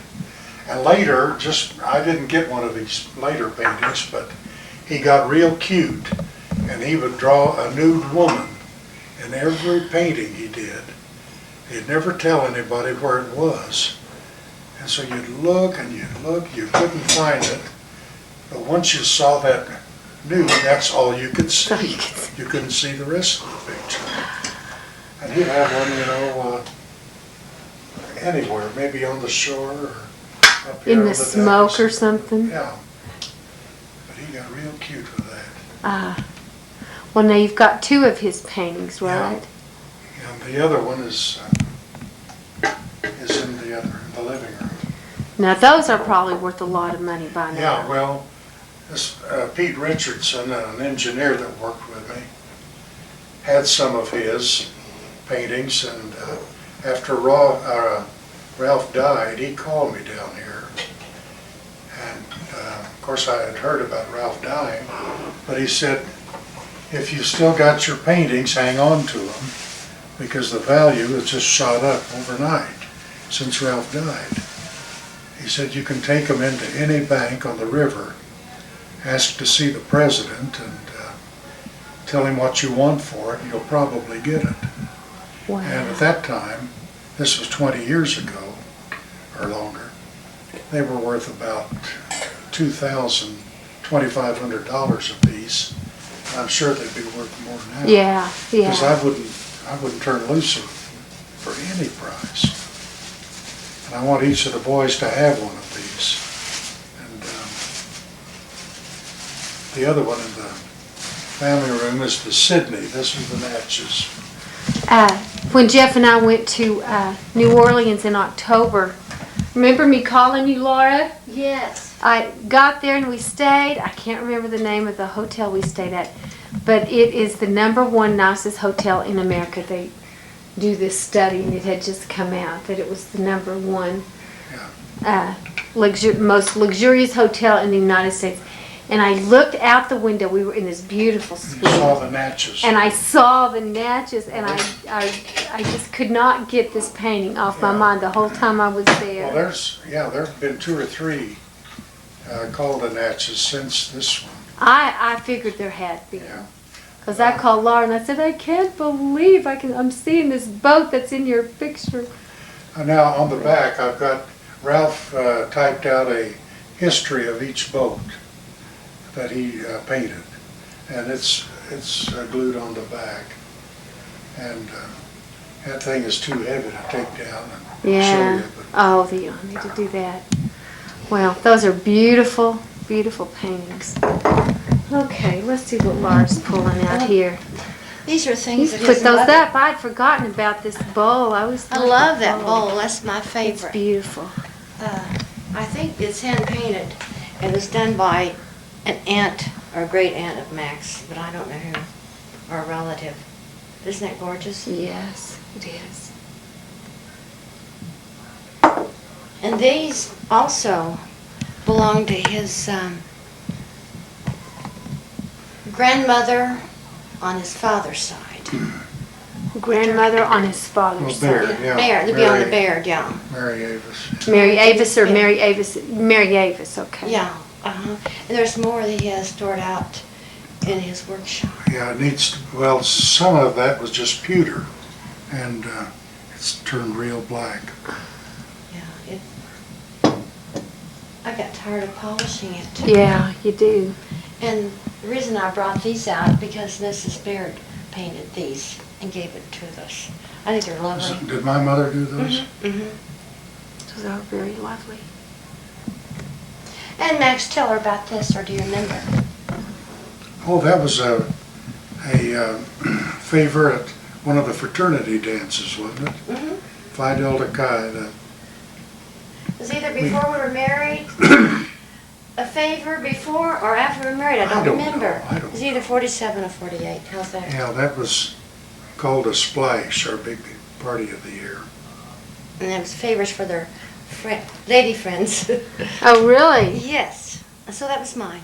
And later, I didn't get one of his later paintings, but he got real cute, and he would draw a nude woman in every painting he did. He'd never tell anybody where it was. And so you'd look and you'd look, you couldn't find it. But once you saw that nude, that's all you could see. You couldn't see the rest of the picture. And he'd have one, you know, anywhere, maybe on the shore or up here In on the deck smoke or something. something. Yeah. But he got real cute with that. Ah. Well, now you've got two of his paintings, right? And the other one is in the living room. Now, those are probably worth a lot of money by now. Yeah, well, this Pete Richardson, an engineer that worked with me, had some of his paintings, and after Ralph died, he called me down here. And of course I had heard about Ralph dying, but he said, if you still got your paintings, hang on to them, because the value has just shot up overnight since Ralph died. He said, you can take them into any bank on the river, ask to see the president, and tell him what you want for it, and you'll probably get it. Wow. And at that time, this was 20 years ago or longer, they were worth about $2,000, $2,500 a piece. I'm sure they'd be worth more now. Yeah, Because yeah. I wouldn't turn loose for any price. And I want each of the boys to have one of these. And the other one in the family room is the Sydney. This is the Natchez. When Jeff and I went to New Orleans in October, remember me calling you, Laura? Yes. I got there and we stayed. I can't remember the name of the hotel we stayed at, but it is the #1 nicest hotel in America. They do this study and it had just come out that it was the #1 most luxurious hotel in the United States. And I looked out the window. We were in this beautiful You suite. saw the Natchez. And I saw the Natchez, and I just could not get this painting off my Yeah. mind the whole time I was Well, there. there have been 2 or 3 called the Natchez since this one. I figured there had been. Yeah. Because I called Laura and I said, I can't believe I'm seeing this boat that's in your picture. Now, on the back, I've got, Ralph typed out a history of each boat that he painted. And it's glued on the back. And that thing is too heavy to take down and show Yeah. you. But Oh, I need to do that. Well, those are beautiful, beautiful paintings. Okay, let's see what Laura's pulling out here. These are things He's that put his those mother- up. I'd forgotten about this bowl. I love that bowl. That's my It's favorite. beautiful. I think it's hand painted. It was done by an aunt or a great aunt of Max, but I don't know who, or a relative. Isn't that gorgeous? Yes, it is. And these also belong to his grandmother on his father's side. Grandmother on his father's Well, side. Baird, yeah. Baird, they'd be on the Mary- Baird, yeah. Mary Avis. Mary Avis or Yeah. Mary Avis, okay. Yeah, uh-huh. And there's more that he has stored out in his workshop. Yeah, it needs, well, some of that was just pewter, and it's turned real black. Yeah, I got tired of polishing it. Yeah, you do. And the reason I brought these out, because Mrs. Baird painted these and gave it to us. I think they're lovely. Did my mother do those? Mm-hmm. Those are very lovely. And Max, tell her about this, or do you remember? Oh, that was a favor at one of the fraternity dances, wasn't it? Mm-hmm. Phi Delta Chi. It was either before we were married, a favor before or after we were married. I don't I don't know. remember. I don't It was either 47 or 48. How's that? Yeah, that was called a splash, our big party of the year. And it was favors for their lady friends. Oh, really? Yes. So that was mine.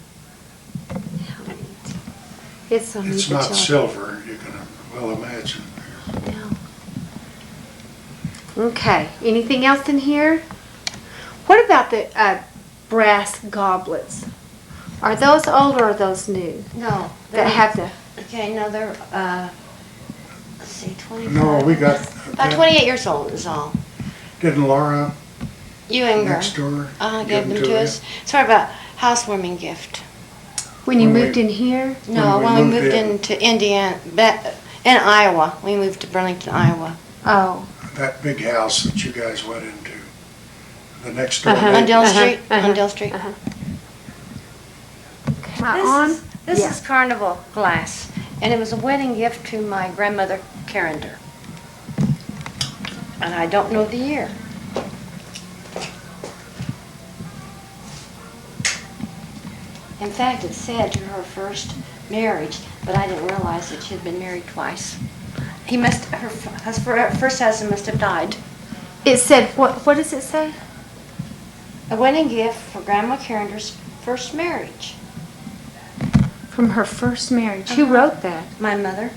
How neat. It's so neat. It's that not y'all- silver, you can well imagine. No. Okay, anything else in here? What about the brass goblets? Are those old or are those new? No. That have the, Okay, no, they're, let's see, 25. No, we got, About 28 years old is all. didn't Laura Ewinger. next door Gave them to you? us. Sort of a housewarming gift. when you When we- moved in here? No, When we when we moved moved in. into Indiana, in Iowa. We moved to Burlington, Iowa. Oh. That big house that you guys went into, the next door Uh-huh. On neighbor. Dale Uh-huh, Street. uh-huh, On Dale Street. uh-huh. Am I on? This Yeah. is Carnival glass, and it was a wedding gift to my grandmother, Carender. And I don't know the year. In fact, it said to her first marriage, but I didn't realize that she had been married twice. Her first husband must have died. It said, what does it say? A wedding gift for Grandma Carender's first marriage. From her first marriage. Who wrote that? My mother.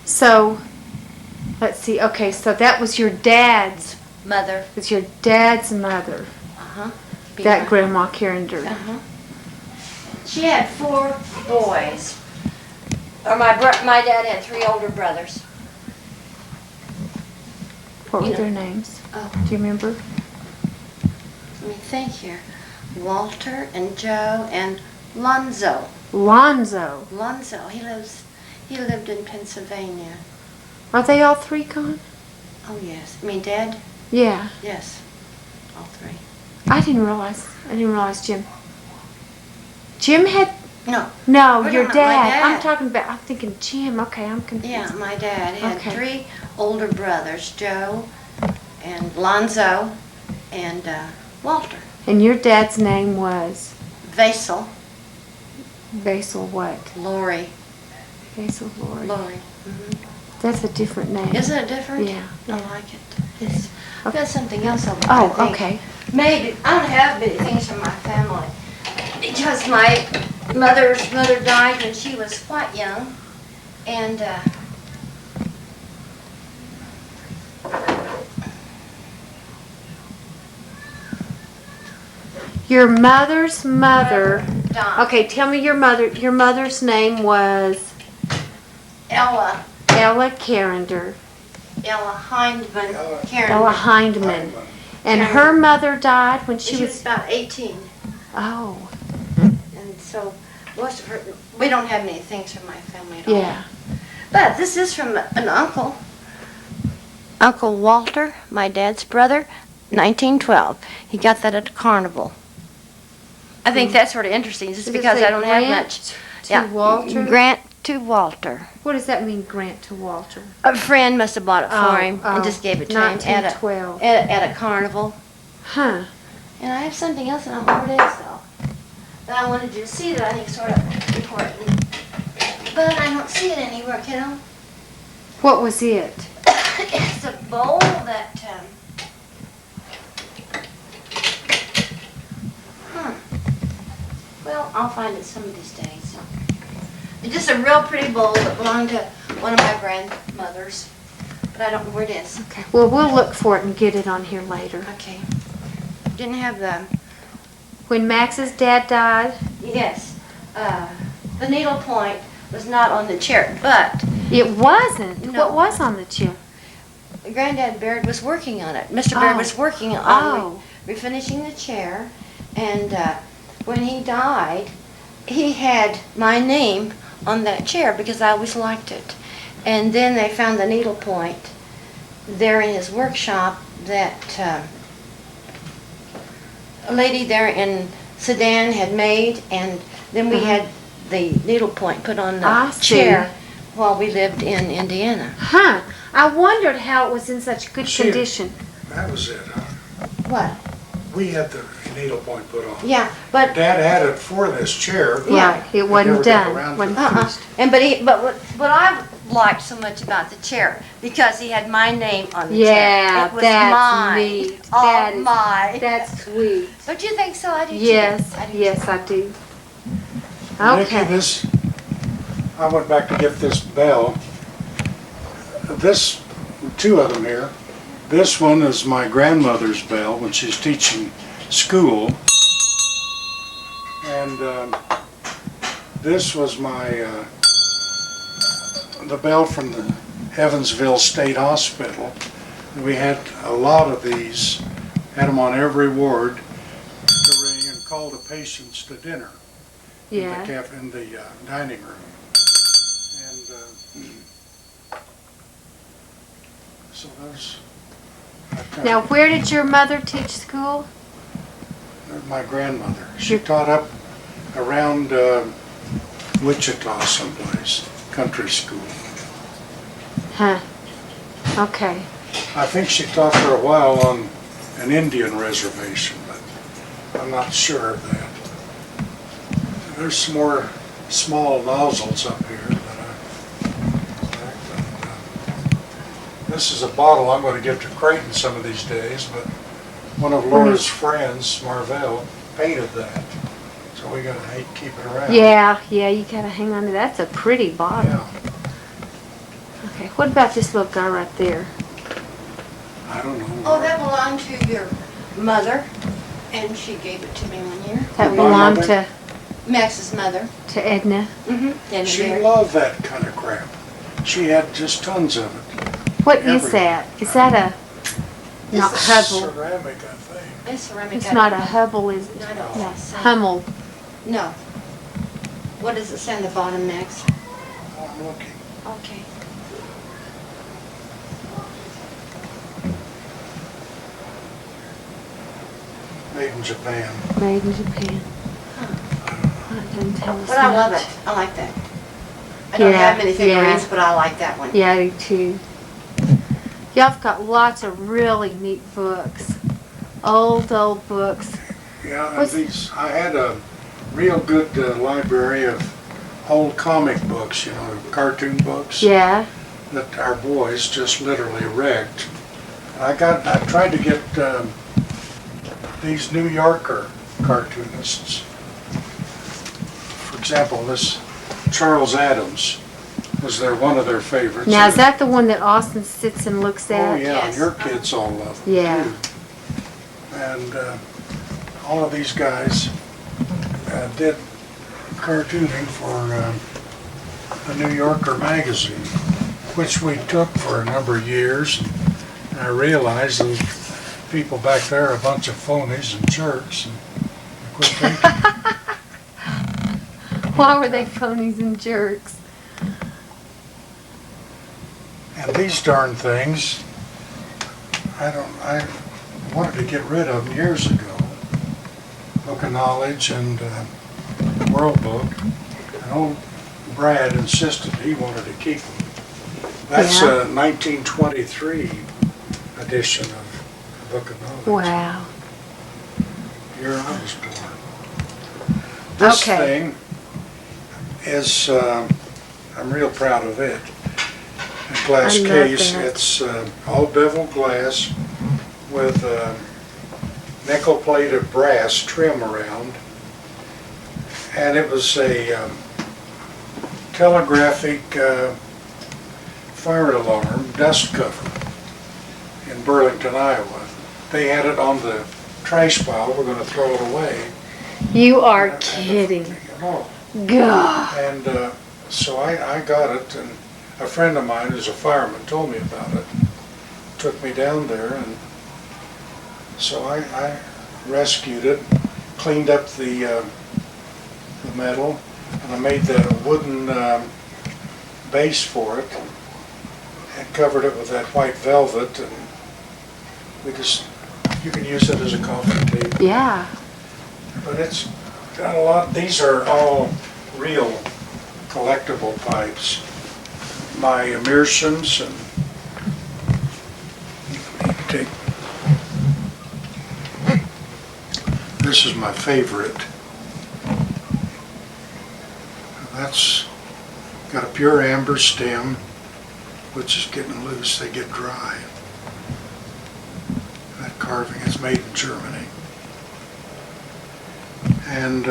So, let's see. Okay, so that was your dad's. Mother. It was your dad's mother. Uh-huh. That Grandma Carender. Uh-huh. She had 4 boys. Or my dad had 3 older brothers. What You were know- their names? Oh, Do you remember? let me think here. Walter and Joe and Lonzo. Lonzo. Lonzo, he lived in Pennsylvania. Are they all 3 gone? Oh yes. I mean Dad? Yeah. Yes. All 3. I didn't realize Jim. Jim had, No. no, We're your talking about my dad. I'm dad. talking about, I'm thinking Jim. Okay, I'm confused. Yeah, my dad had Okay. 3 older brothers, Joe and Lonzo and Walter. And your dad's name was Vasel, Basil what? Lori. Basil Lori. Lori. That's a different name. Isn't it different? Yeah. I like it. Yes. I've Okay. got something else over Oh, I think. okay. Maybe. I don't have many things from my family. Because my mother's mother died when she was quite young. And Your mother's mother. died. Okay, tell me your mother. Your mother's name was Ella Ella Carender. Hindman. Ella. Karen. Ella Hindman. And her mother died when She she was was. about 18. Oh, And so most of her, we don't have many things from my family at all. yeah. But this is from an uncle. Uncle Walter, my dad's brother, 1912. He got that at the carnival. I think that's sort of interesting, just Does it because say I don't have Grant much. to Walter? Grant to Walter. What does that mean, Grant to Walter? A friend must have bought it for him and just gave it to him at 1912. at a carnival. Huh. And I have something else, and I don't know what it is, though. That I wanted you to see that I think is sort of important. But I don't see it anywhere, kiddo. What was it? It's a bowl that, well, I'll find it some of these days. It's just a real pretty bowl that belonged to one of my grandmothers, but I don't know where it is. Okay. Well, we'll look for it and get it on here later. Okay. Didn't have the, When Max's dad died, yes, the needle point was not on the chair, but it wasn't. No. What was on the chair? Granddad Baird was working on it. Mr. Baird Oh. was working on Oh. refinishing the chair, and when he died, he had my name on that chair because I always liked it. And then they found the needle point there in his workshop that a lady there in Sedan had made, and then we had the needle point put on I the see. chair while we lived in Indiana. Huh. I wondered how it was in such good See, condition. That was it, huh? What? We had the needle point put on. Yeah, but Dad had it for this chair. but Yeah. Right. It we wasn't never got done. around to Wasn't it. finished. and but what I liked so much about the chair because he had my name on the chair. Yeah, It was that's mine. neat. All That is- mine. That's sweet. Don't you think so? I do too. Yes, I do yes, too. I do. Nikki, Okay. I went back to get this bell. This, 2 of them here. This one is my grandmother's bell when she's teaching school. And this was the bell from the Evansville State Hospital. We had a lot of these, had them on every ward to ring and call the patients to dinner. Yeah. In the dining room. And so those, Now, where did your mother teach school? my grandmother, she taught up around Wichita someplace, country school. Huh. Okay. I think she taught for a while on an Indian reservation, but I'm not sure of that. There's some more small nozzles up here that this is a bottle I'm going to give to Creighton some of these days, but one of Laura's friends, Marvell, painted that. So we got to keep it around. Yeah, you gotta hang on to that. That's a pretty bottle. Yeah. Okay, what about this little guy right there? I don't know. Oh, that belonged to your mother, and she gave it to me one year. That My belonged mother? to Max's mother. To Edna. Mm-hmm. She loved that kind of crap. She had just tons of it. What is Everything. that? Is that a not It's Hubble? ceramic, I think. It's ceramic. It's not a Hubble, is it? No, I don't No, think so. Hummel. No. What does it say on the bottom, Max? Oh, I'm looking. Okay. Made in Japan. Made in Japan. That doesn't tell us But I love much. it. I like that. I don't Yeah, have many figurines, yeah. but I like that one. Yeah, I do too. Y'all have got lots of really neat books. Old books. Yeah, and What's- these, I had a real good library of old comic books, cartoon books Yeah. that our boys just literally wrecked. I tried to get these New Yorker cartoonists. For example, this Charles Adams was one of their favorites. Now, is that the one that Austin sits and looks Oh at? yeah, Yes. your kids all love them Yeah. too. And all of these guys did cartooning for the New Yorker magazine, which we took for a number of years. And I realized those people back there are a bunch of phonies and jerks. And I quit thinking. Why were they phonies and jerks? And these darn things, I wanted to get rid of them years ago. Book of Knowledge and World Book. And old Brad insisted he wanted to keep them. That's Yeah. a 1923 edition of the Book of Knowledge. Wow. Year I was born. This Okay. thing is, I'm real proud of it. A glass I love case. that. It's all beveled glass with nickel-plated brass trim around. And it was a telegraphic fire alarm dust cover in Burlington, Iowa. They had it on the trash pile. We're going to throw it away. You are And- kidding. Oh. God. And so I got it, and a friend of mine who's a fireman told me about it. Took me down there, and so I rescued it, cleaned up the metal, and I made the wooden base for it, and covered it with that white velvet, and you can use it as a coffee table. Yeah. But it's got a lot, these are all real collectible pipes. My Meerschaums, and you can take, this is my favorite. That's got a pure amber stem, which is getting loose, they get dry. That carving is made in Germany. And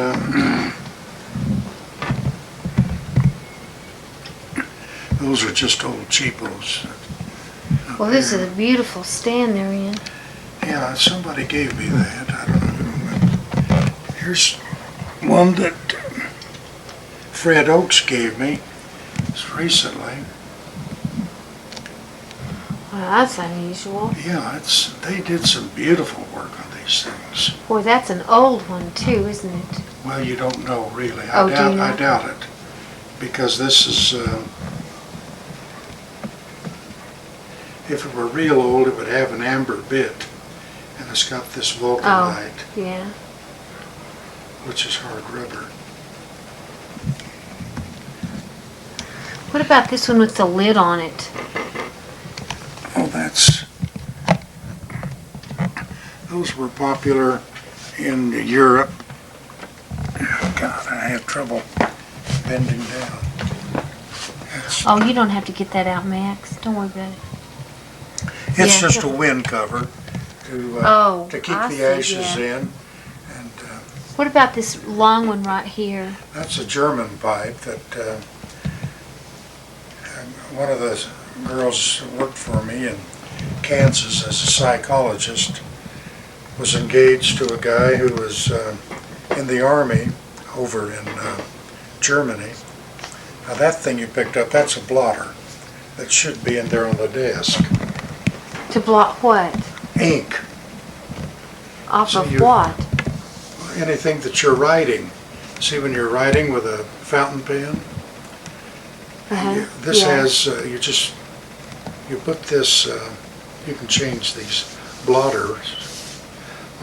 those are just old cheapos. Well, this is a beautiful stand they're in. Yeah, somebody gave me that. I don't know who. But here's one that Fred Oakes gave me just recently. Well, that's unusual. Yeah, they did some beautiful work on these things. Boy, that's an old one too, isn't it? Well, you don't know really. Oh, do you I not? doubt it, because this is. If it were real old, it would have an amber bit, and it's got this vulcanite, Yeah. which is hard rubber. What about this one with the lid on it? Oh, those were popular in Europe. Oh, God, I have trouble bending down. Oh, you don't have to get that out, Max. Don't worry about it. It's Yeah. just a wind cover to Oh, keep I the see, ashes yeah. in. And What about this long one right here? that's a German pipe that one of the girls who worked for me in Kansas as a psychologist was engaged to a guy who was in the Army over in Germany. Now that thing you picked up, that's a blotter. That should be in there on the desk. To blot what? Ink. Off So of you- what? Anything that you're writing. See when you're writing with a fountain pen? This Yeah. has, you put this, you can change these blotters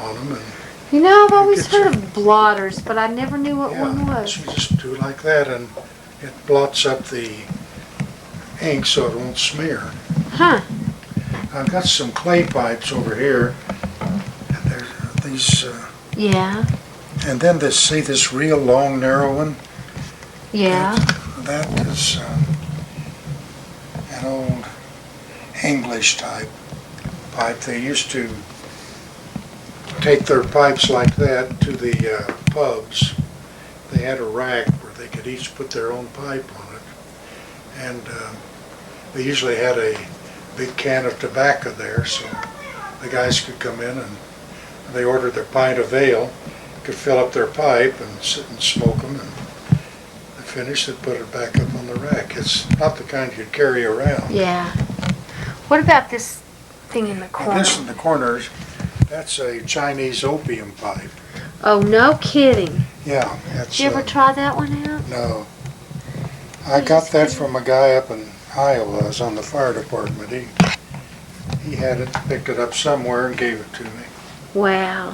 on them and You know, I've always Get your- heard of blotters, but I never knew what one yeah, was. so you just do like that and it blots up the ink so it won't smear. Huh. I've got some clay pipes over here. And there's these, Yeah. and then see this real long, narrow one? Yeah. That is an old English type pipe. They used to take their pipes like that to the pubs. They had a rack where they could each put their own pipe on it. And they usually had a big can of tobacco there, so the guys could come in and they ordered their pint of ale, could fill up their pipe and sit and smoke them, and they finished it, put it back up on the rack. It's not the kind you'd carry around. Yeah. What about this thing in the And corner? this in the corners, that's a Chinese opium pipe. Oh, no kidding. Yeah, it's, Did you ever try that one out? no. I got that from a guy up in Iowa. I was on the fire department. He had it, picked it up somewhere and gave it to me. Wow.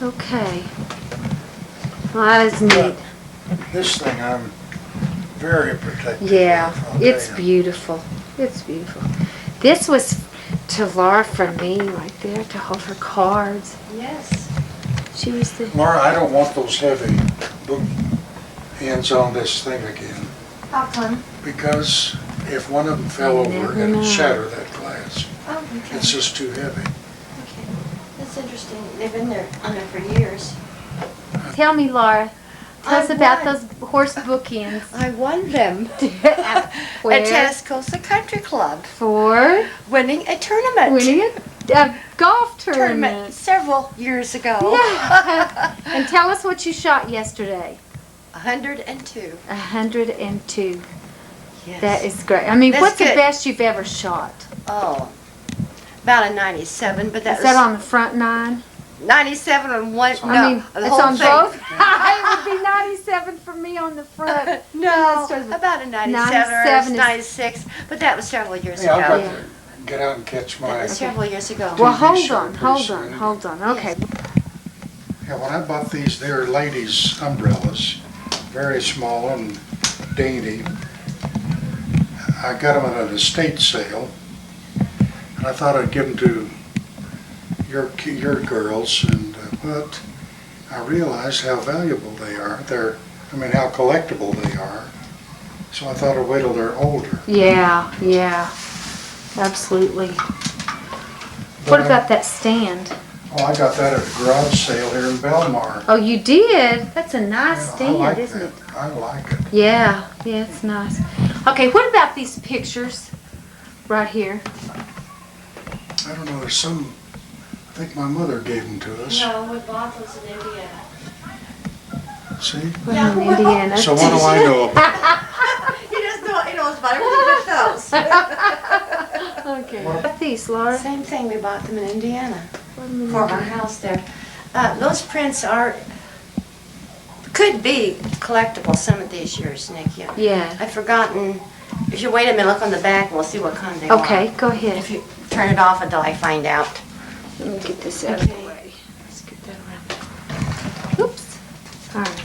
Okay. Well, that is neat. This thing I'm very protective Yeah, of, I'll it's tell you. beautiful. It's beautiful. This was to Laura from me right there to hold her cards. Yes. She was the... Laura, I don't want those heavy book ends on this thing again, How come? because if one of them fell You over, never it'd know. shatter that glass. Oh, okay. It's just too heavy. Okay. That's interesting. They've been there on it for years. Tell me, Laura. Tell us I about won. those horse bookends. I won them Where? at Tascosa Country Club, For winning a tournament. winning a golf tournament. several years ago. Yeah. And tell us what you shot yesterday. 102. 102. Yes. That is great. I mean, That's what's the good. best you've ever shot? Oh, about a 97, but that Is that was on the front nine? 97 on one. No, I mean, the it's whole on thing. both. It would be 97 for me on the front. No, That's about a 97, 97 or is- 96, but that was several years Yeah, I've got ago. to get out and catch That my, was several years ago. Well, TV hold show on, pretty hold soon. on, hold on. Okay. yeah, when I bought these, they're ladies' umbrellas, very small and dainty. I got them at an estate sale, and I thought I'd give them to your girls, and but I realized how valuable they are. How collectible they are. So I thought I'd wait till they're older. Yeah, yeah. Absolutely. What about that stand? Oh, I got that at a garage sale here in Belmar. Oh, you did? That's a nice Yeah, I stand, like isn't that. it? I like it. Yeah, yeah, it's nice. Okay, what about these pictures right here? I don't know, there's some, I think my mother gave them to us. No, we bought those in Indiana. See? We're in Indiana. So what do I know about He knows about everything but those. Okay. What about these, Laura? Same thing, we bought them in Indiana for our house there. Those prints could be collectible some of these years, Nick, yeah. Yeah. I've forgotten, if you wait a minute, look on the back and we'll see what kind they are. Okay, go ahead. If you turn it off until I find out. Let me get this out of the Okay. way. Let's get that around. Oops. All right.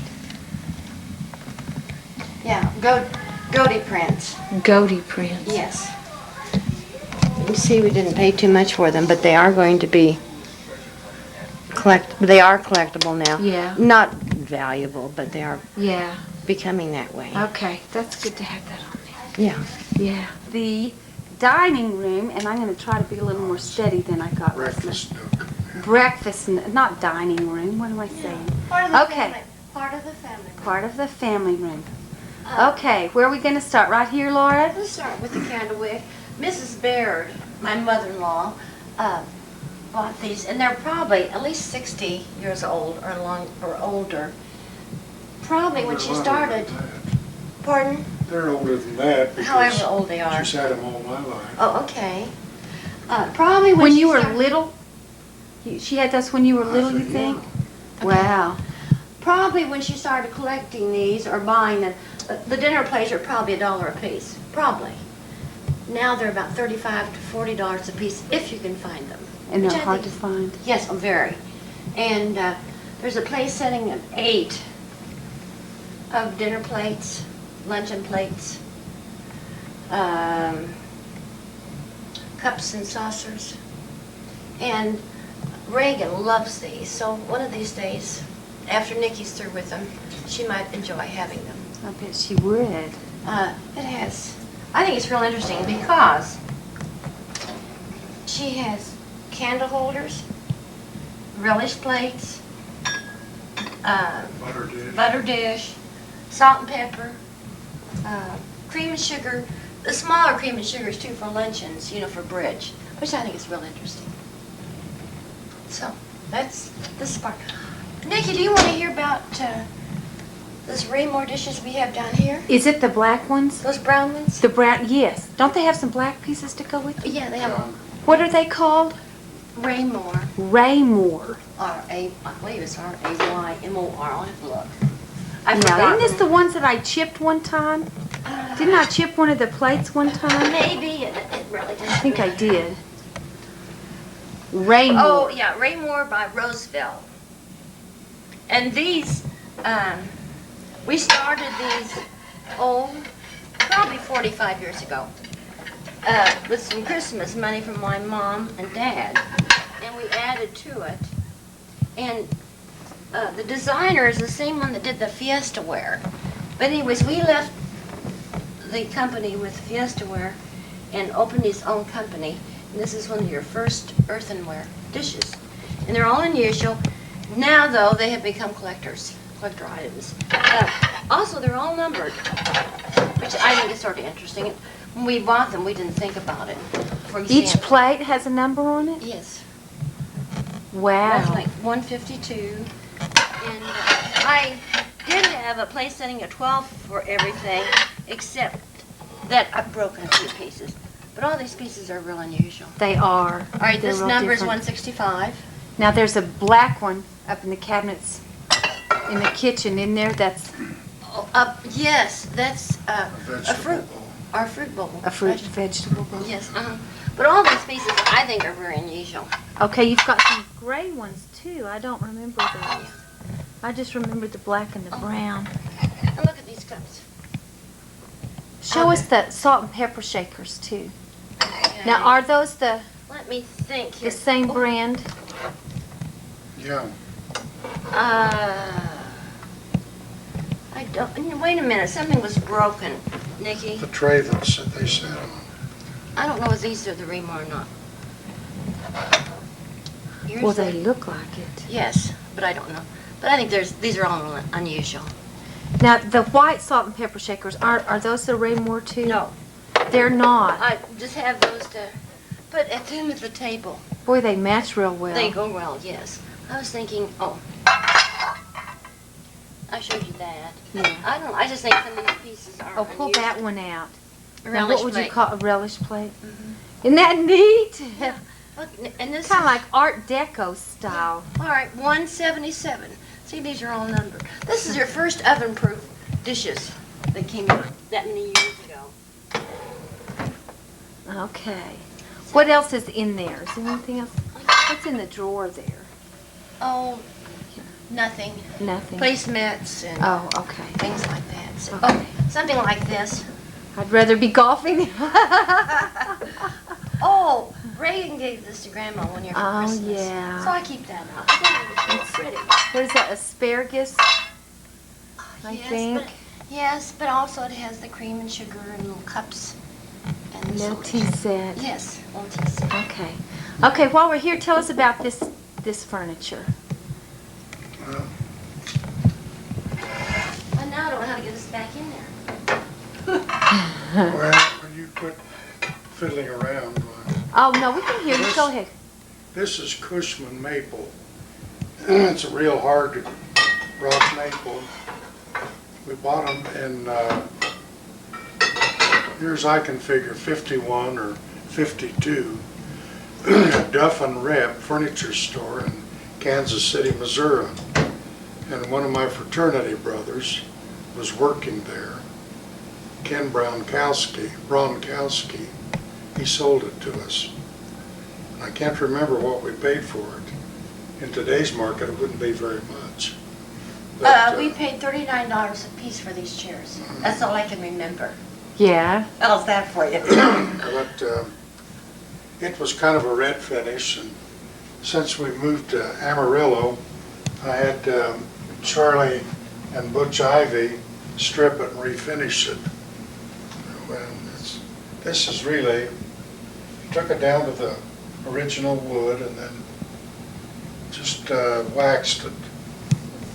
Yeah, Goatee prints, Goatee prints. yes. You see, we didn't pay too much for them, but they are going to be they are collectible now. Yeah. Not valuable, but they are Yeah. becoming that way. Okay, that's good to have that on there. Yeah. Yeah. The dining room, and I'm going to try to be a little more steady than I got last night. breakfast nook? Breakfast, not dining room. What am I saying? Part of the Okay. family. Part of the family. Part of the family room. Okay, where are we going to start? Right here, Laura? Let's start with the candlewick. Mrs. Baird, my mother-in-law, bought these, and they're probably at least 60 years old or older. Probably when she started. Pardon? They're older than that However because old they are. she's had them all my life. Oh, okay. Probably When she you were started- little? She had those when you were little, you think? Wow. Probably when she started collecting these or buying them. The dinner plates are probably $1 a piece. Probably. Now they're about $35 to $40 a piece if you can find them. And Which they're I hard to think- find. Yes, very. And there's a place setting of 8 of dinner plates, luncheon plates, cups and saucers. And Reagan loves these, so one of these days, after Nikki's through with them, she might enjoy having them. I bet she would. It has, I think it's real interesting because she has candle holders, relish plates, butter dish, salt and pepper, cream and sugar. The smaller cream and sugars too for luncheons, for bridge, which I think is real interesting. So that's this part. Nikki, do you want to hear about those Raymore dishes we have down here? Is it the black ones? Those brown ones? The brown, yes. Don't they have some black pieces to go with it? Yeah, they have What are they called? Raymore. Raymore. I believe it's R-A-Y-M-O-R. I'll have to look. I Now, forgot. isn't this the ones that I chipped one time? Didn't I chip one of the plates one time? Maybe it really doesn't. I think I did. Raymore. Oh, yeah, Raymore by Roseville. And these, we started these, probably 45 years ago, with some Christmas money from my mom and dad, and we added to it. And the designer is the same one that did the Fiesta ware. But anyways, we left the company with Fiesta ware and opened his own company. And this is one of your first earthenware dishes. And they're all unusual. Now, though, they have become collector items. Also, they're all numbered, which I think is sort of interesting. When we bought them, we didn't think about it. For Each example, plate has a number on it? yes. Wow. That's like 152. And I did have a place setting of 12 for everything, except that I've broken a few pieces. But all these pieces are real unusual. They are. All right, They're this real number is different. 165. Now, there's a black one up in the cabinets in the kitchen in there that's Yes, that's a Vegetable fruit, bowl. our fruit bowl. a fruit vegetable bowl. Yes, But all these pieces I think are very unusual. Okay, you've got some gray ones too. I don't remember those. I just remember the black and the brown. And look at these cups. Show us the salt and pepper shakers too. Now, are those the Let me think here. same brand? Yeah. I don't. Wait a minute. Something was broken, Nikki. The tray that they sat on. I don't know if these are the Raymore or not. Here's Well, the- they look like it. Yes, but I don't know. But I think these are all unusual. Now, the white salt and pepper shakers, are those the Raymore too? No, They're not. I just have those to put at the end of the table. Boy, they match real well. They go well, yes. I was thinking, I showed you that. Yeah. I don't know, I just think some of these pieces are Oh, pull unusual. that one out. Now, Relish what would you plate. call a relish plate? Isn't that neat? Yeah. Look, and this Kind of is- like Art Deco style. All right, 177. See, these are all numbered. This is your first oven-proof dishes that came out that many years ago. Okay. What else is in there? Is there anything else? What's in the drawer there? Oh, nothing. Nothing. Placemats and Oh, okay. things like that. So, Okay. something like this. I'd rather be golfing. Oh, Reagan gave this to Grandma one year for Oh, Christmas. yeah. So I keep that up. I think it's pretty. What is that, asparagus? I Yes, think. But, yes, but also it has the cream and sugar and little cups. And the Little salt. tea set. Yes, little tea set. Okay. Okay, while we're here, tell us about this furniture. Well, And now I don't know how to get this back in there. well, when you quit fiddling around, Oh, no, we can hear you. This- Go ahead. This is Cushman maple. It's a real hard rock maple. We bought them in, here's I can figure 51 or 52. Duff and Rep Furniture Store in Kansas City, Missouri. And one of my fraternity brothers was working there, Ken Bronkowski. He sold it to us. I can't remember what we paid for it. In today's market, it wouldn't be very much. But, We paid $39 a piece for these chairs. That's all I can remember. Yeah. How's that for you? but it was kind of a red finish, and since we moved to Amarillo, I had Charlie and Butch Ivy strip it and refinish it. This is really, took it down to the original wood and then just waxed it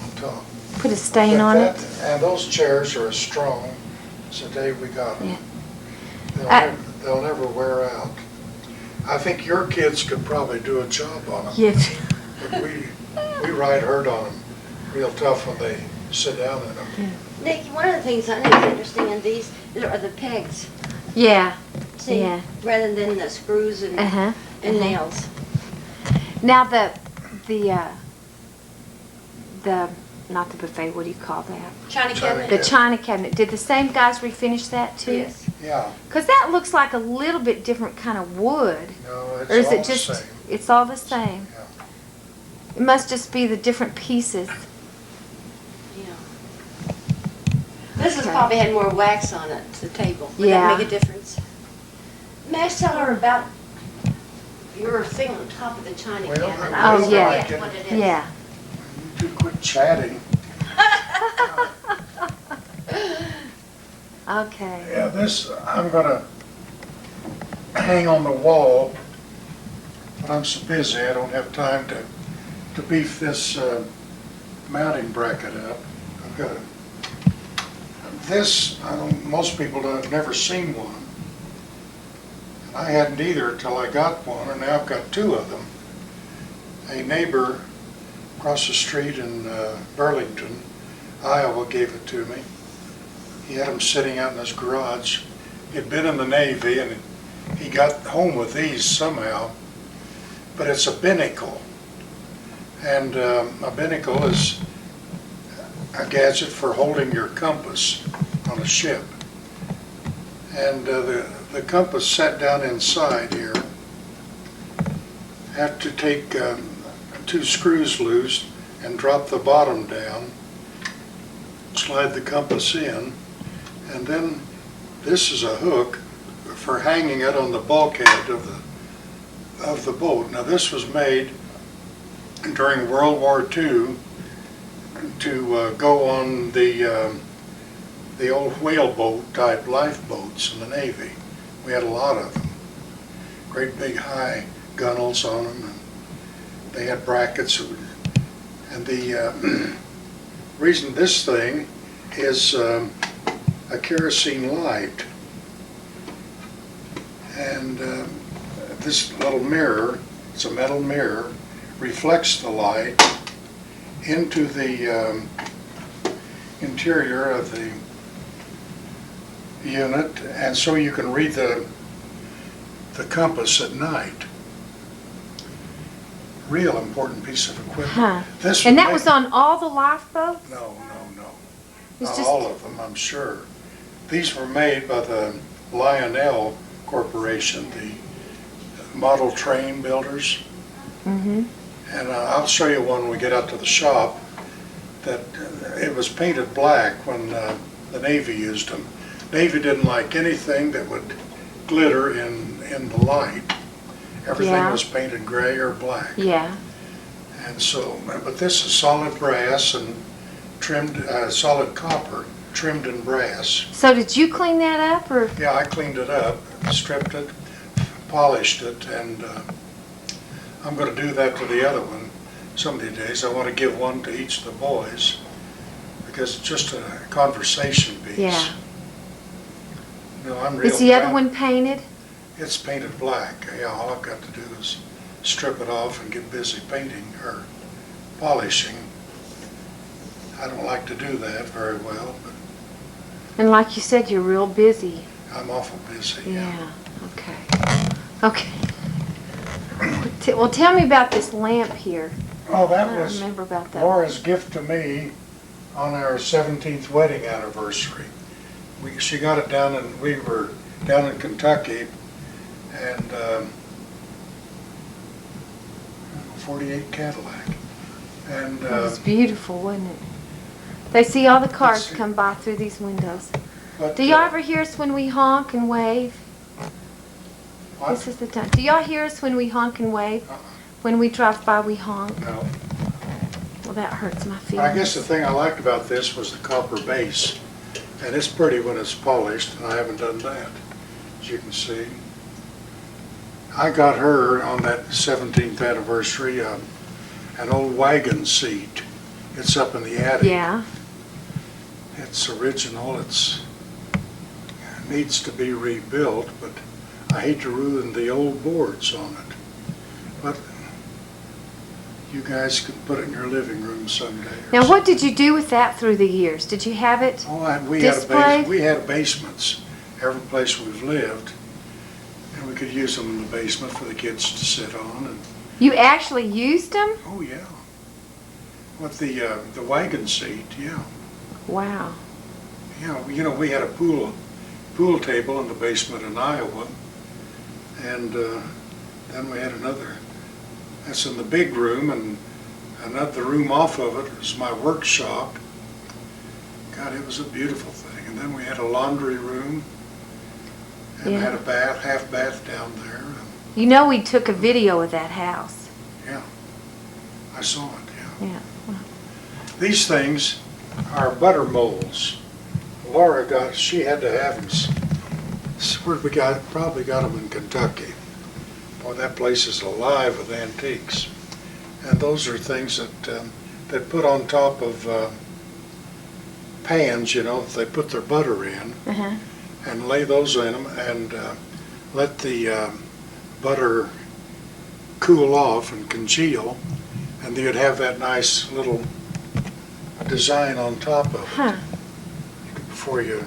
on top. Put a stain on it. And those chairs are as strong as the day we got them. Yeah. They'll never wear out. I think your kids could probably do a job on them. Yes. But we ride herd on them real tough when they sit down in them. Yeah. Nick, one of the things I think is interesting in these are the pegs. Yeah. See, Yeah. rather than the screws and, Uh-huh. and nails. Now the not the buffet, what do you call that? China cabinet? The china cabinet. Did the same guys refinish that too? Yes. Yeah, Because that looks like a little bit different kind of wood. no, it's Or is all it the just, same. it's all the same? Yeah. It must just be the different pieces. Yeah. This has Okay. probably had more wax on it, the table. Would Yeah. that make a difference? May I tell her about your thing on top of the china Well, cabinet? I Oh, don't yeah. forget what it is. Yeah. You two quit chatting. Okay. Yeah, this I'm gonna hang on the wall, but I'm so busy I don't have time to beef this mounting bracket up. I've got this. Most people have never seen one. I hadn't either until I got one, and now I've got two of them. A neighbor across the street in Burlington, Iowa, gave it to me. He had them sitting out in his garage. He'd been in the Navy, and he got home with these somehow. But it's a binnacle, and a binnacle is a gadget for holding your compass on a ship. And the compass sat down inside here. Have to take two screws loose and drop the bottom down, slide the compass in, and then this is a hook for hanging it on the bulkhead of the boat. Now this was made during World War II to go on the old whaleboat type lifeboats in the Navy. We had a lot of them. Great big high gunnels on them, and they had brackets. And the reason this thing is a kerosene light. And this little mirror, it's a metal mirror, reflects the light into the interior of the unit, and so you can read the compass at night. Real important piece of equipment. Huh. This And that made- was on all the lifeboats? No. It's Not just- all of them, I'm sure. These were made by the Lionel Corporation, the model train builders. Mm-hmm. And I'll show you one when we get out to the shop, that it was painted black when the Navy used them. Navy didn't like anything that would glitter in the light. Everything Yeah. was painted gray or black. Yeah. And so, but this is solid brass and trimmed, solid copper, trimmed in brass. So did you clean that up, or? Yeah, I cleaned it up, stripped it, polished it, and I'm going to do that to the other one some of the days. I want to give one to each of the boys because it's just a conversation piece. Yeah. No, I'm real Is the other proud. one painted? It's painted black. Yeah, all I've got to do is strip it off and get busy painting or polishing. I don't like to do that very well, but And like you said, you're real busy. I'm awful busy. Yeah. Okay. Okay. Well, tell me about this lamp here. Oh, I that don't was remember about that. Laura's gift to me on our 17th wedding anniversary. She got it we were down in Kentucky, and 48 Cadillac. And It was beautiful, wasn't it? They see all the cars see. come by through these windows. but, Do y'all ever hear us when we honk and wave? what? This is the time. Do y'all hear us when we honk and wave? Uh-uh. When we drive by, we honk. No. Well, that hurts my feelings. I guess the thing I liked about this was the copper base. And it's pretty when it's polished, and I haven't done that, as you can see. I got her on that 17th anniversary an old wagon seat. It's up in the attic. Yeah. It's original. It needs to be rebuilt, but I hate to ruin the old boards on it. But you guys can put it in your living room someday. Now, what did you do with that through the years? Did you have it? Oh, displayed? we had basements every place we've lived, and we could use them in the basement for the kids to sit on. And You actually used them? oh yeah, with the wagon seat, yeah, Wow. yeah. We had a pool table in the basement in Iowa, and then we had another. That's in the big room, and another room off of it was my workshop. God, it was a beautiful thing. And then we had a laundry room, and Yeah. had a bath, half bath down there. You know we took a video of that house. Yeah, I saw it, yeah. Yeah. These things are butter molds. Laura she had to have them. Probably got them in Kentucky. Boy, that place is alive with antiques. And those are things that put on top of pans, that they put their butter in, Uh-huh. and lay those in them and let the butter cool off and congeal, and you'd have that nice little design on top of it. Huh. Before you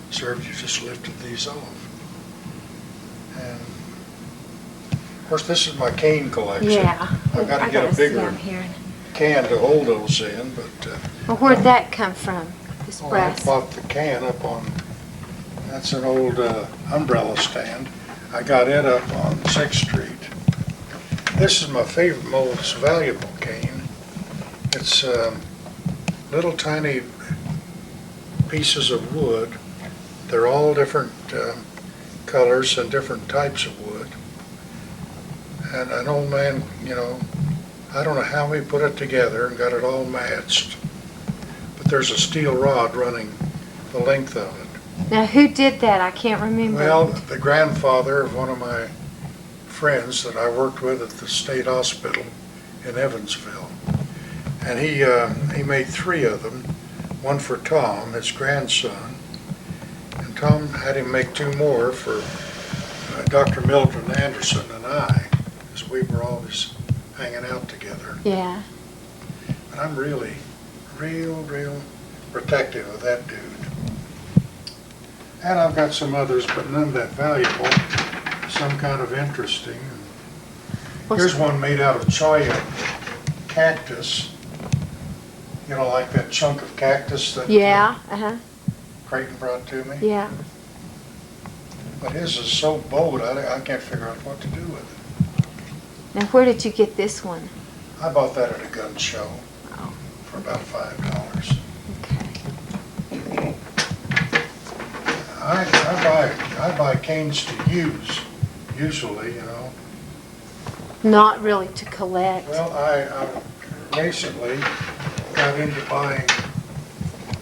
served, you just lifted these off. And of course, this is my cane collection. Yeah. I've got to get a see bigger 'em here. can to hold those in, but Well, where'd that come from? This I brass? bought the can up on, that's an old umbrella stand. I got it up on 6th Street. This is my favorite, most valuable cane. It's little tiny pieces of wood. They're all different colors and different types of wood. And an old man, I don't know how he put it together and got it all matched. But there's a steel rod running the length of it. Now, who did that? I can't remember. Well, the grandfather of one of my friends that I worked with at the state hospital in Evansville. And he made 3 of them, one for Tom, his grandson. And Tom had him make 2 more for Dr. Mildred Anderson and I, because we were always hanging out together. Yeah. And I'm really, real protective of that dude. And I've got some others, but none that valuable. Some kind of interesting. Here's one made out of cholla cactus. Like that chunk of cactus that Yeah. Uh-huh. Creighton brought to me. Yeah. But his is so bold, I can't figure out what to do with it. Now, where did you get this one? I bought that at a gun show Oh. for about $5. Okay. I buy canes to use, usually, Not really to collect. Well, I recently got into buying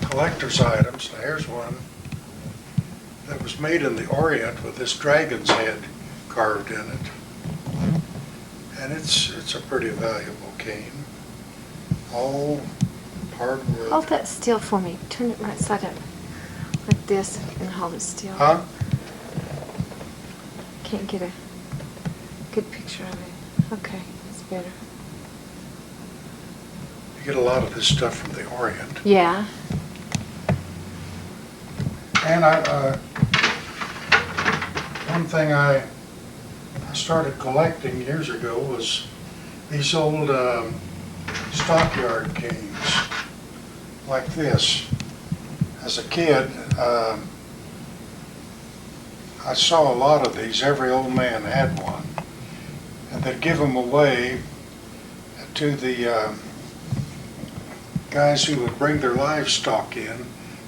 collector's items. Now, here's one that was made in the Orient with this dragon's head carved in it. And it's a pretty valuable cane. All hardwood. Hold that still for me. Turn it right side up. Like this and hold it still. Huh? Can't get a good picture of it. Okay, that's better. You get a lot of this stuff from the Orient. Yeah. And one thing I started collecting years ago was these old stockyard canes, like this. As a kid, I saw a lot of these. Every old man had one. And they'd give them away to the guys who would bring their livestock in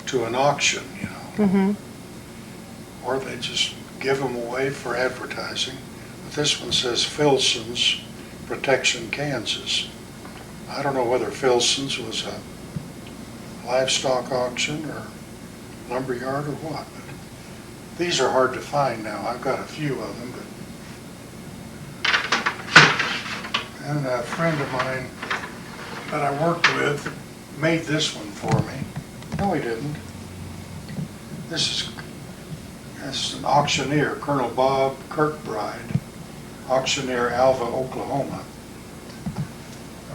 to an auction, you know. Mm-hmm. Or they just give them away for advertising. But this one says Filson's Protection, Kansas. I don't know whether Filson's was a livestock auction or lumberyard or what. But these are hard to find now. I've got a few of them. And a friend of mine that I worked with made this one for me. No, he didn't. This is an auctioneer, Colonel Bob Kirkbride, auctioneer, Alva, Oklahoma.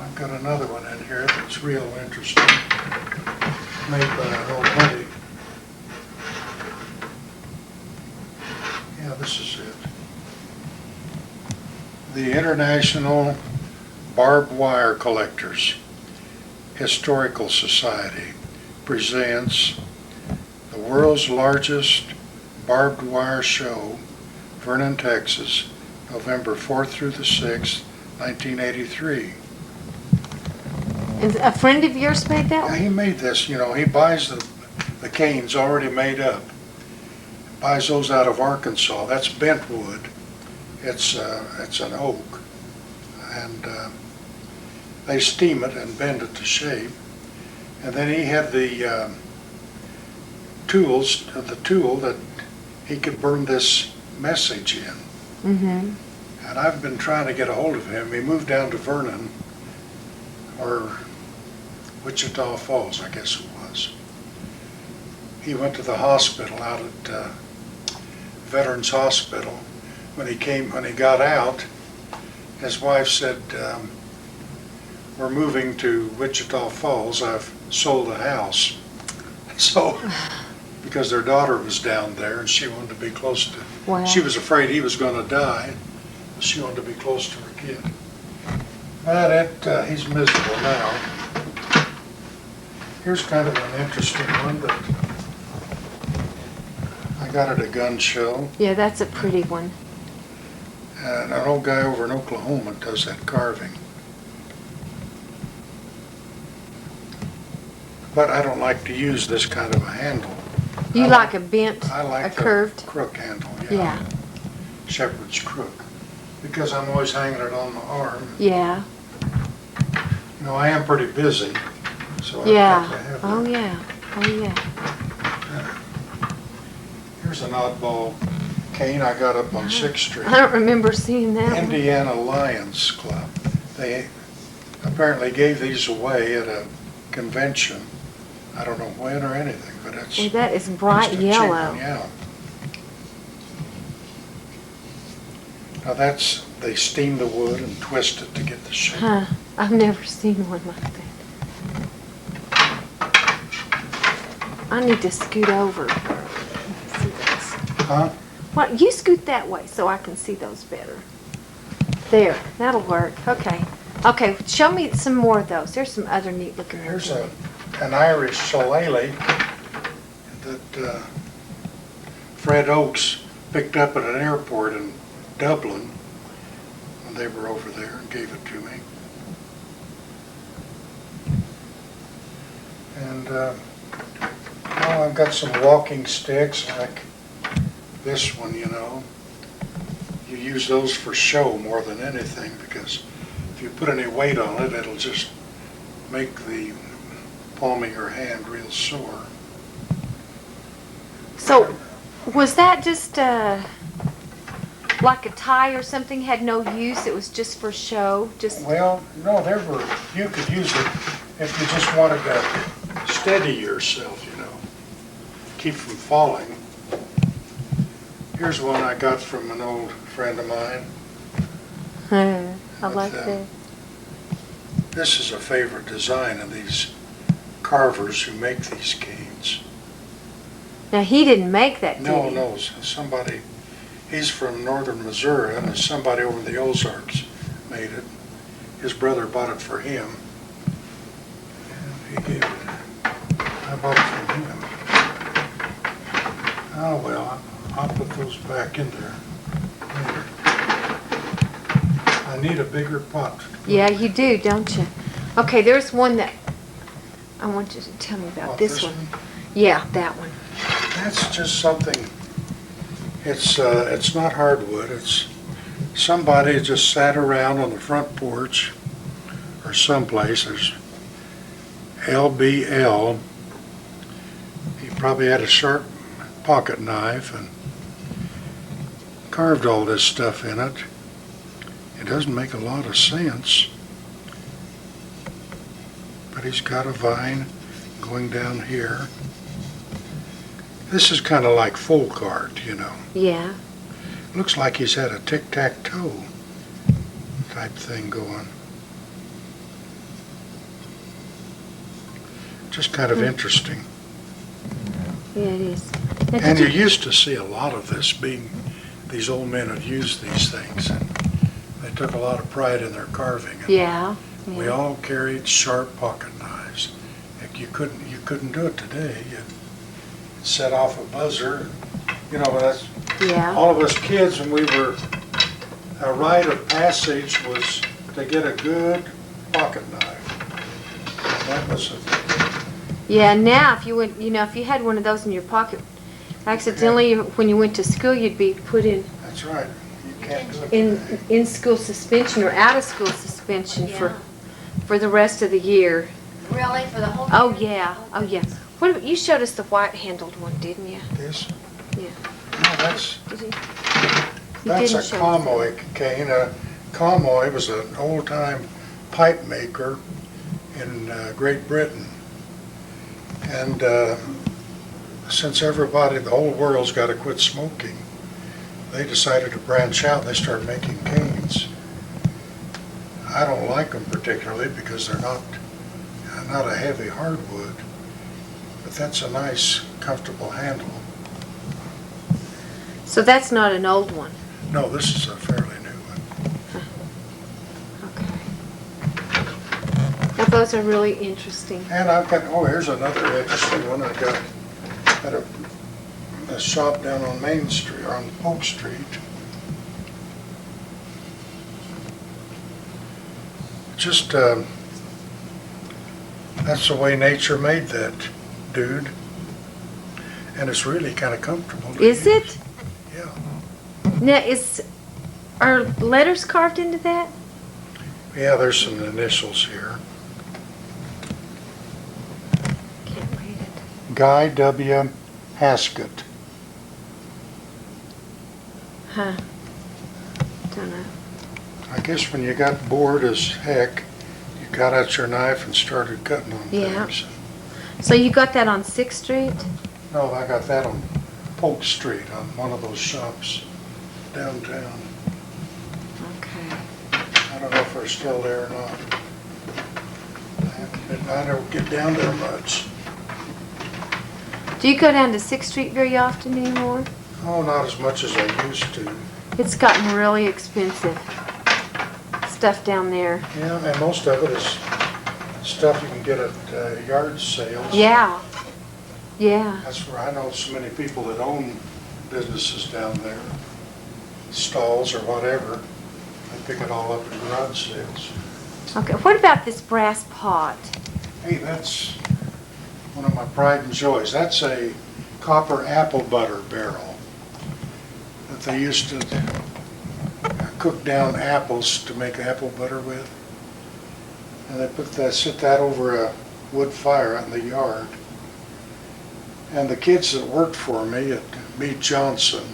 I've got another one in here that's real interesting, made by an old buddy. Yeah, this is it. The International Barbed Wire Collectors Historical Society presents the world's largest barbed wire show, Vernon, Texas, November 4th through the 6th, 1983. And a friend of yours made that Yeah, one? he made this, you know, he buys the canes already made up. Buys those out of Arkansas. That's bent wood. It's an oak. And they steam it and bend it to shape. And then he had the tool that he could burn this message in. Mm-hmm. And I've been trying to get a hold of him. He moved down to Vernon, or Wichita Falls, I guess it was. He went to the hospital out at Veterans Hospital. When he got out, his wife said, we're moving to Wichita Falls. I've sold a house. So, because their daughter was down there and she wanted to be close to, Wow. she was afraid he was going to die. She wanted to be close to her kid. But he's miserable now. Here's kind of an interesting one that I got at a gun show. Yeah, that's a pretty one. And an old guy over in Oklahoma does that carving. But I don't like to use this kind of a handle. You I like a bent, I like a the curved? crook handle, Yeah. Shepherd's crook. Because I'm always hanging it on my arm. Yeah. You know, I am pretty busy, so I Yeah. have to have Oh, it. yeah. Oh, yeah. Here's an oddball cane I got up on 6th Street. I don't remember seeing that one. Indiana Lions Club. They apparently gave these away at a convention. I don't know when or anything, but it's Well, that is just bright a cheap yellow. one, yeah. Now they steam the wood and twist it to get the shape. Huh. I've never seen one like that. I need to scoot over. See those. Huh? Well, you scoot that way so I can see those better. There, that'll work. Okay. Okay, show me some more of those. There's some other neat looking ones. Here's an Irish shillelagh that Fred Oakes picked up at an airport in Dublin when they were over there and gave it to me. And now I've got some walking sticks like this one, you know. You use those for show more than anything, because if you put any weight on it, it'll just make the palm of your hand real sore. So, was that just like a tie or something? Had no use? It was just for show? Just Well, no, you could use it if you just wanted to steady yourself, you know, keep from falling. Here's one I got from an old friend of mine. I But, like that. This is a favorite design of these carvers who make these canes. Now, he didn't make that, did No, he? no, somebody, he's from northern Missouri, and somebody over in the Ozarks made it. His brother bought it for him. And he gave it, I bought it from him. Oh, well, I'll put those back in there later. I need a bigger pot. Yeah, you do, don't you? Okay, there's one that I want you to tell me about. Want This one. Yeah, that one. That's just something, it's not hardwood, it's somebody just sat around on the front porch or someplace, there's LBL, he probably had a sharp pocket knife and carved all this stuff in it. It doesn't make a lot of sense, but he's got a vine going down here. This is kind of like folk art, you know. Yeah. Looks like he's had a tic-tac-toe type thing going. Just kind of interesting. Yeah, it is. Now, And did you used to see a lot of this being, these old men had used these things and they took a lot of pride in their carving. And Yeah. we all carried sharp pocket knives. Like you couldn't do it today. You set off a buzzer, you know, that's, Yeah. all of us kids, when we were, a rite of passage was to get a good pocket knife. That was Yeah, now if you went, if you had one of those in your pocket, accidentally when you went to school, you'd be put that's right. You can't do it in today. school suspension or out of school suspension for the rest of the year. Really, for the whole Oh year? yeah, oh yeah. What about, you showed us the white-handled one, didn't you? This? Yeah. No, that's Did you? You a didn't show us. Comoy cane. Comoy was an old-time pipe maker in Great Britain. And since everybody, the whole world's got to quit smoking, they decided to branch out. They started making canes. I don't like them particularly because they're not a heavy hardwood, but that's a nice, comfortable handle. So that's not an old one. No, this is a fairly new one. Okay. Now those are really interesting. And I've got, here's another interesting one I got at a shop down on Main Street, or on Polk Street. Just, that's the way nature made that, dude. And it's really kind of comfortable to Is use. it? Yeah. Now are letters carved into that? Yeah, there's some initials here. Can't read it. Guy W. Haskett. Huh. Don't know. I guess when you got bored as heck, you got out your knife and started cutting on Yeah. things. So you got that on 6th Street? No, I got that on Polk Street, on one of those shops downtown. Okay. I don't know if they're still there or not. I don't get down there much. Do you go down to 6th Street very often anymore? Oh, not as much as I used to. It's gotten really expensive. Stuff down there. Yeah, and most of it is stuff you can get at yard sales. Yeah. Yeah. That's where I know so many people that own businesses down there, stalls or whatever. They pick it all up at garage sales. Okay. What about this brass pot? Hey, that's one of my pride and joys. That's a copper apple butter barrel that they used to cook down apples to make apple butter with. And they sit that over a wood fire out in the yard. And the kids that worked for me at Mead Johnson,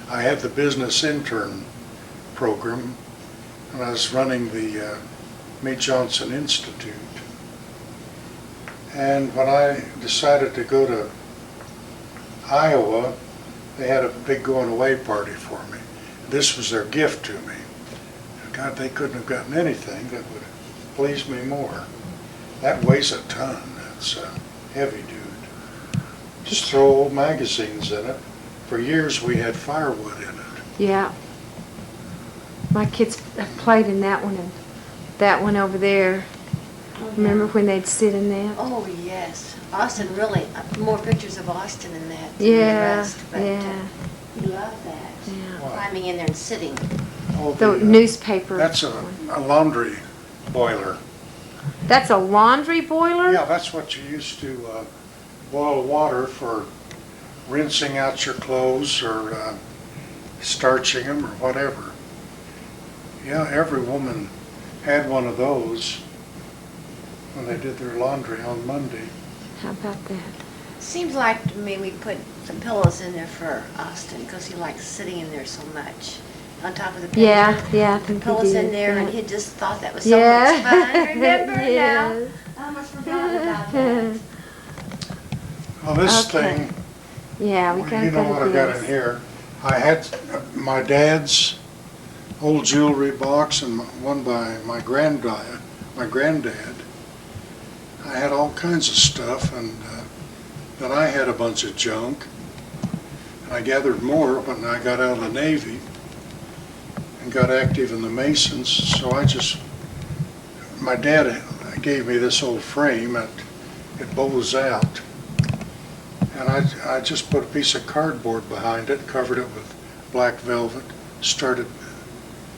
I had the business intern program, and I was running the Mead Johnson Institute. And when I decided to go to Iowa, they had a big going away party for me. This was their gift to me, God, they couldn't have gotten anything that would have pleased me more. That weighs a ton. That's a heavy dude. Just throw old magazines in it. For years we had firewood in it. Yeah. My kids have played in that one and that one over there. Remember when they'd sit in that? Oh, yes. Austin really, more pictures of Austin in that than Yeah, the rest. But yeah, he loved that. yeah. What? Climbing in there and sitting. Oh, The newspaper. That's a laundry boiler. That's a laundry boiler? Yeah, that's what you used to boil water for rinsing out your clothes or starching them or whatever. Yeah, every woman had one of those when they did their laundry on Monday. How about that? Seems like to me we put some pillows in there for Austin because he likes sitting in there so much. On top of the picture. Yeah, I think Pillows he did. in there yeah. and he just thought that was so Yeah. much fun. Remember now? Yes. I almost forgot about that. Well, this Okay. thing, Yeah, we well, gotta you know go what to I got this. in here. I had my dad's old jewelry box and one by my granddad. I had all kinds of stuff, and then I had a bunch of junk. And I gathered more when I got out of the Navy and got active in the Masons. So my dad gave me this old frame that it bows out. And I just put a piece of cardboard behind it, covered it with black velvet, started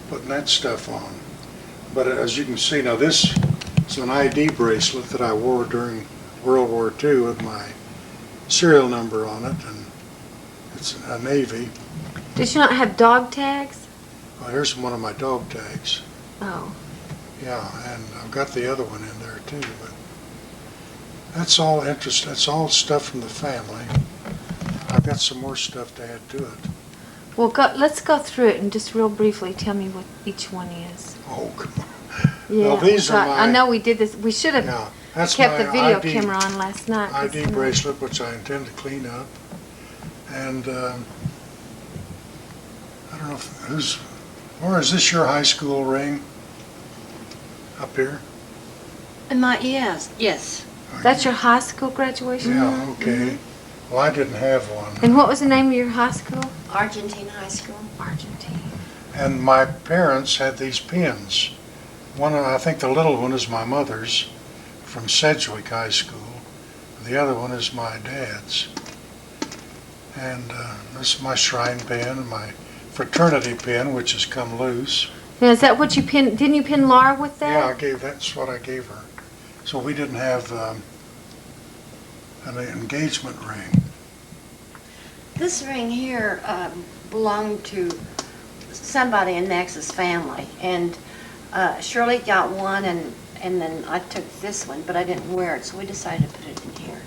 putting that stuff on. But as you can see now, this is an ID bracelet that I wore during World War II with my serial number on it, and it's a Navy. Did you not have dog tags? Well, here's one of my dog tags. Oh, Yeah, and I've got the other one in there too, but that's all that's all stuff from the family. I've got some more stuff to add to it. well, let's go through it and just real briefly tell me what each one is. Oh, come on. Yeah, Well, these are I my- know we did this. We should have Yeah, that's kept my the video ID camera on last night. 'cause, ID bracelet, which I intend to clean up. And I don't know or is this your high school ring? Up here? Yes. That's your high school graduation? Yeah, okay. Well, I didn't have one. And what was the name of your high school? Argentine High School. Argentine. And my parents had these pins. One, I think the little one is my mother's from Sedgwick High School. The other one is my dad's. And this is my shrine pin and my fraternity pin, which has come loose. Now, is that what you pinned? Didn't you pin Laura with that? Yeah, that's what I gave her. So we didn't have an engagement ring. This ring here belonged to somebody in Max's family, and Shirley got one, and then I took this one, but I didn't wear it, so we decided to put it in here.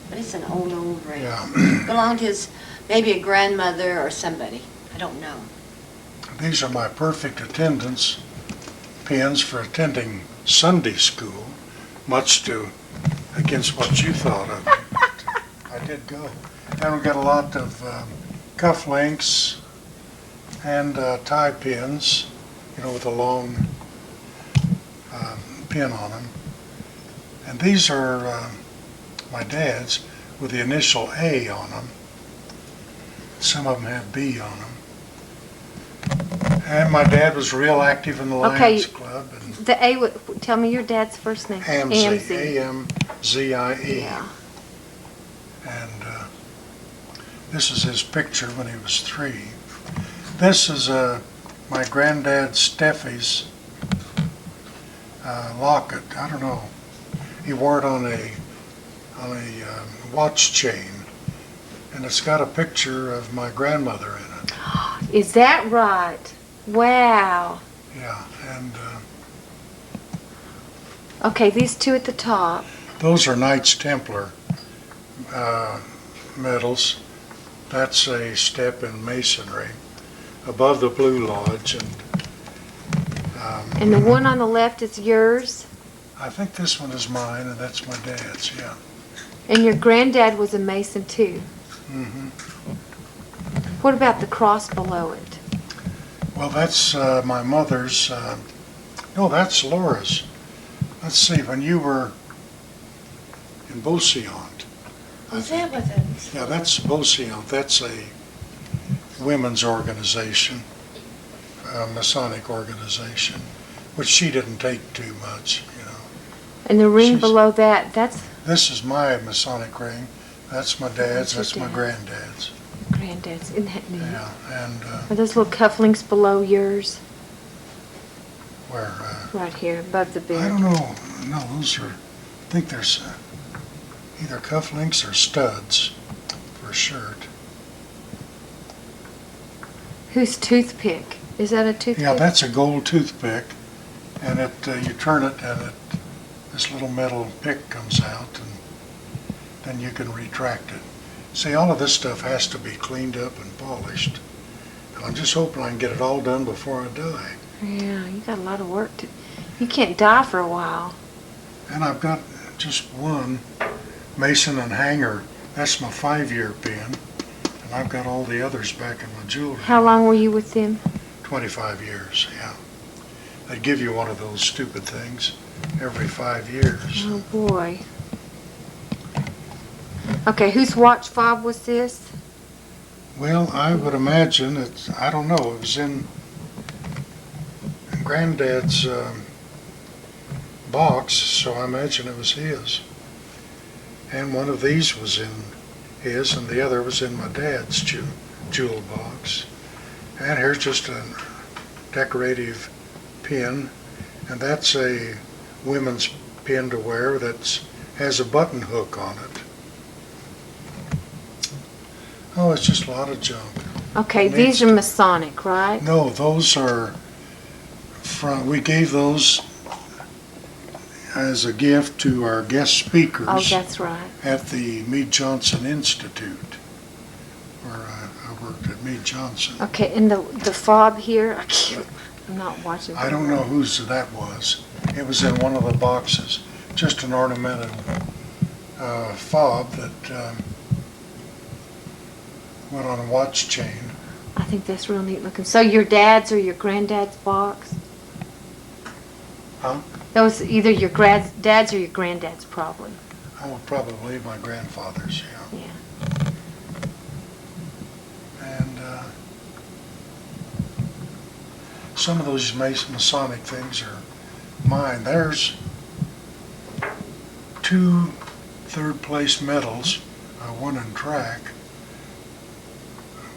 But it's an old ring. Yeah. Belonged to maybe a grandmother or somebody. I don't know. These are my perfect attendance pins for attending Sunday school, much against what you thought of me. But I did go. And we got a lot of cuff links and tie pins, with a long pin on them. And these are my dad's with the initial A on them. Some of them have B on them. And my dad was real active in the Okay. Lions Club. And The A, tell me your dad's first name. Amzie, A-M-Z-I-E. Yeah. And this is his picture when he was 3. This is my granddad Steffi's locket. I don't know. He wore it on a watch chain, and it's got a picture of my grandmother in it. Is that right? Wow. Yeah, and Okay, these two at the top. those are Knights Templar medals. That's a step in masonry above the Blue Lodge, and And the one on the left is yours. I think this one is mine, and that's my dad's. Yeah. And your granddad was a Mason too. Hmm. What about the cross below it? Well, that's my mother's. No, that's Laura's. Let's see, when you were in Beauseant. Is that what that is? Yeah, that's Beauseant. That's a women's organization, a Masonic organization, which she didn't take too much, you know. And the ring She's- below that, that's This is my Masonic ring. That's my dad's. That's That's your my dad's. granddad's. granddad's. Isn't that neat? Yeah, and Are those little cufflinks below yours? where, Right here, above the I bed. don't know. No, those are, I think there's either cufflinks or studs for a shirt. Whose toothpick? Is that a toothpick? Yeah, that's a gold toothpick, and you turn it, and this little metal pick comes out, and then you can retract it. See, all of this stuff has to be cleaned up and polished, and I'm just hoping I can get it all done before I die. Yeah, you got a lot of work to. You can't die for a while. And I've got just one Mason and Hanger. That's my 5-year pin, and I've got all the others back in my jewelry. How long were you with them? 25 years, yeah. They give you one of those stupid things every 5 years. Oh boy. Okay, whose watch fob was this? Well, I would imagine I don't know, it was in Granddad's box, so I imagine it was his. And one of these was in his, and the other was in my dad's jewel box. And here's just a decorative pin, and that's a women's pin to wear that has a button hook on it. Oh, it's just a lot of junk. Okay, It these needs are to- Masonic, right? No, those are we gave those as a gift to our guest speakers Oh, that's right. at the Meade Johnson Institute, where I worked at Meade Johnson. Okay, and the fob here, I'm not watching. I don't know whose that was. It was in one of the boxes, just an ornamental fob that went on a watch chain. I think that's real neat looking. So your dad's or your granddad's box? Huh? That was either your dad's or your granddad's, probably. Oh, probably my grandfather's, yeah. Yeah. And some of those Masonic things are mine. There's 2 third-place medals. I won in track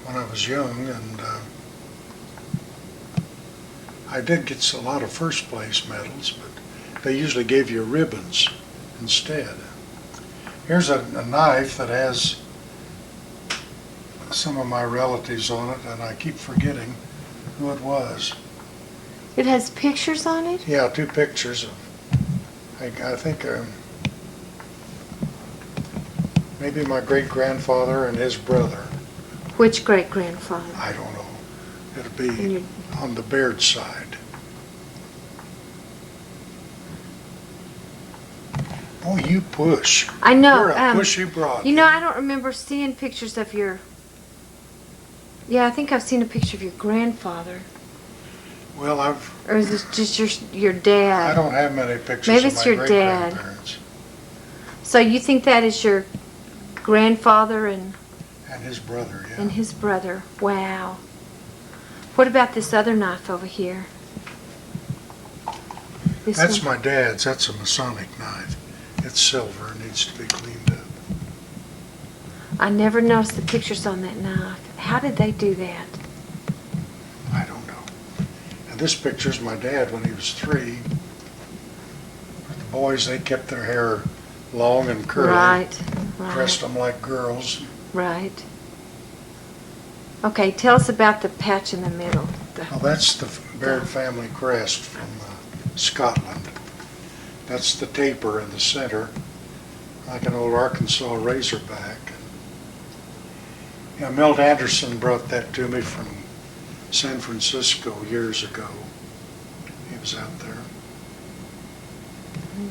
when I was young, and I did get a lot of first-place medals, but they usually gave you ribbons instead. Here's a knife that has some of my relatives on it, and I keep forgetting who it was. It has pictures on it? Yeah, 2 pictures of, I think, maybe my great-grandfather and his brother. Which great-grandfather? I don't know. It'll And be your- on the Baird side. Boy, you push. I know. You're a pushy broad. You know, I don't remember seeing pictures of your. Yeah, I think I've seen a picture of your grandfather. Well, Or is this just your dad? I don't have many pictures Maybe of it's my your dad. great-grandparents. So you think that is your grandfather and And his brother, yeah. his brother? Wow. What about this other knife over here? This That's one? my dad's. That's a Masonic knife. It's silver and needs to be cleaned up. I never noticed the pictures on that knife. How did they do that? I don't know. And this picture's my dad when he was 3. The boys, they kept their hair long and curly. Right, Dressed right, them like girls. right. Okay, tell us about the patch in the middle. Well, that's the Baird family crest from Scotland. That's the taper in the center, like an old Arkansas Razorback. Yeah, Milt Anderson brought that to me from San Francisco years ago. He was out there.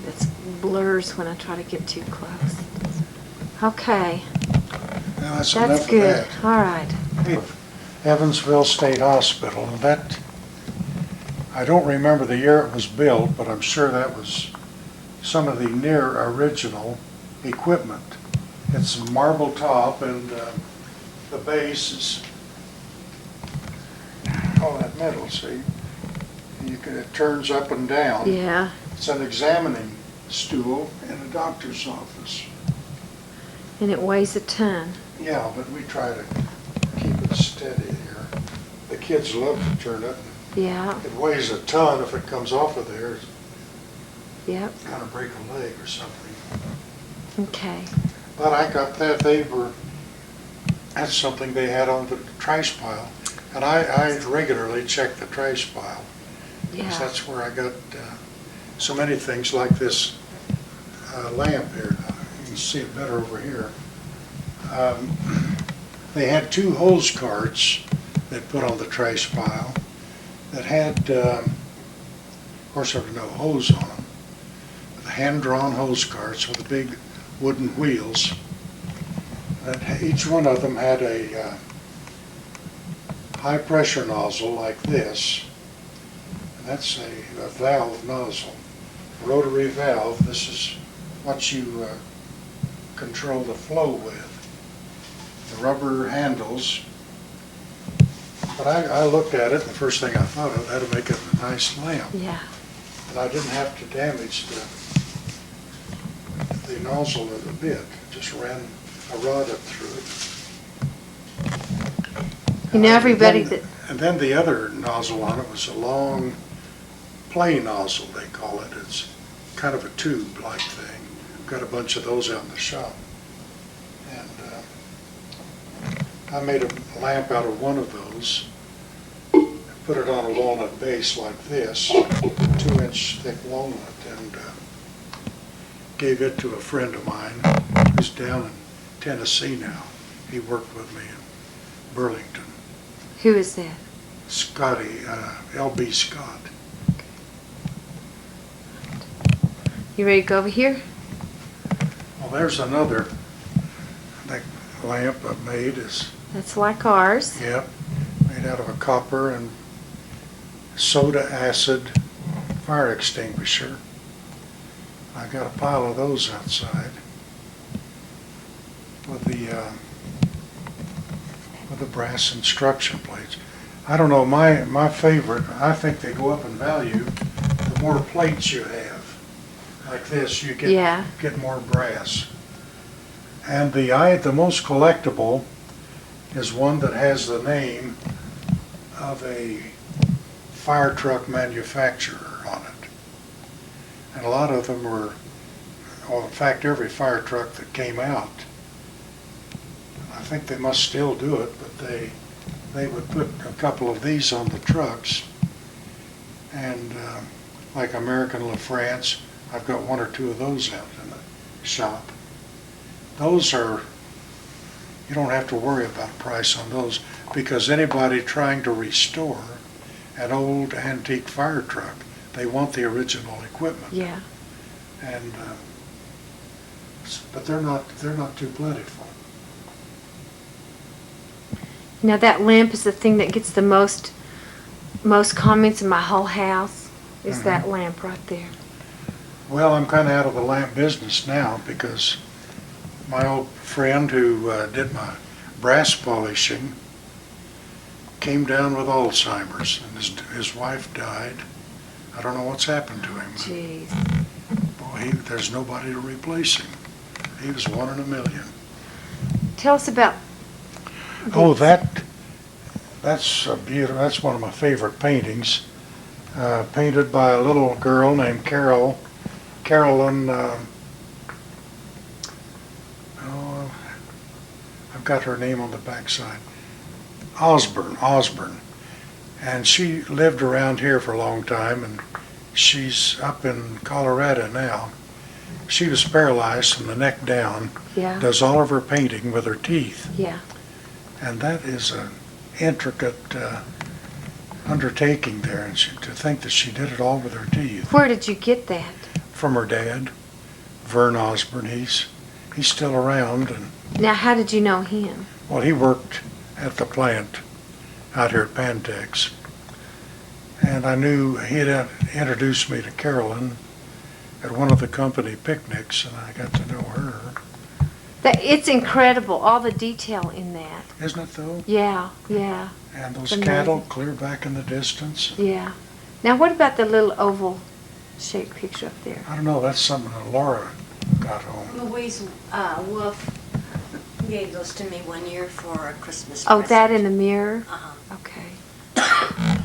It blurs when I try to get too close. Okay, Now, that's that's enough good. of that. All right. Hey, Evansville State Hospital, that I don't remember the year it was built, but I'm sure that was some of the near original equipment. It's a marble top, and the base is all that metal, see? It turns up and down. Yeah. It's an examining stool in a doctor's office. And it weighs a ton. Yeah, but we try to keep it steady here. The kids love to turn it. Yeah. It weighs a ton. If it comes off of there, it's Yep. gonna break a leg or something. Okay. But I got that, that's something they had on the trash pile. And I regularly check the trash pile. Because Yeah. that's where I got so many things like this lamp here. You can see it better over here. They had 2 hose carts they put on the trash pile that had, of course there were no hose on them, but the hand-drawn hose carts with the big wooden wheels. That each one of them had a high-pressure nozzle like this. That's a valve nozzle, rotary valve. This is what you control the flow with. The rubber handles. But I looked at it, and the first thing I thought of, that'll make it a nice lamp. Yeah. And I didn't have to damage the nozzle of the bit. Just ran a rod up through it. You know, everybody that, And then the other nozzle on it was a long play nozzle, they call it. It's kind of a tube-like thing. I've got a bunch of those out in the shop. And I made a lamp out of one of those, put it on a walnut base like this, 2-inch thick walnut, and gave it to a friend of mine who's down in Tennessee now. He worked with me in Burlington. who is that? Scotty, L.B. Scott. You ready to go over here? Well, there's another that lamp I made is, That's like ours. yep, made out of a copper and soda acid fire extinguisher. I got a pile of those outside with the brass instruction plates. I don't know, my favorite, I think they go up in value the more plates you have. Like this, you Yeah. get more brass. And the most collectible is one that has the name of a fire truck manufacturer on it. And a lot of them were, well, in fact, every fire truck that came out, I think they must still do it, but they would put a couple of these on the trucks. And like American LaFrance, I've got 1 or 2 of those out in the shop. Those are, you don't have to worry about price on those, because anybody trying to restore an old antique fire truck, they want the original equipment. Yeah. And but they're not too plentiful. Now that lamp is the thing that gets the most comments in my whole house. Is Mhm. that lamp right there? Well, I'm kind of out of the lamp business now, because my old friend who did my brass polishing came down with Alzheimer's, and his wife died. I don't know what's happened to him. Jeez. Boy, there's nobody to replace him. He was 1 in a million. Tell us about. Oh, that's a beautiful. That's one of my favorite paintings. Painted by a little girl named Carolyn. I've got her name on the backside. Osborne. And she lived around here for a long time, and she's up in Colorado now. She was paralyzed from the neck down. Yeah. Does all of her painting with her teeth. Yeah. And that is an intricate undertaking there, and to think that she did it all with her teeth. Where did you get that? From her dad, Vern Osborne. He's still around, and Now, how did you know him? well, he worked at the plant out here at Pantex, And I knew he had introduced me to Carolyn at one of the company picnics, and I got to know her. It's incredible, all the detail in that. Isn't it though? Yeah, yeah, And those It's amazing. cattle clear back in the distance. yeah. Now, what about the little oval shaped picture up there? I don't know, that's something that Laura got home. Louise Wolf gave those to me one year for a Christmas Oh, present. that in the mirror? Uh-huh. Okay.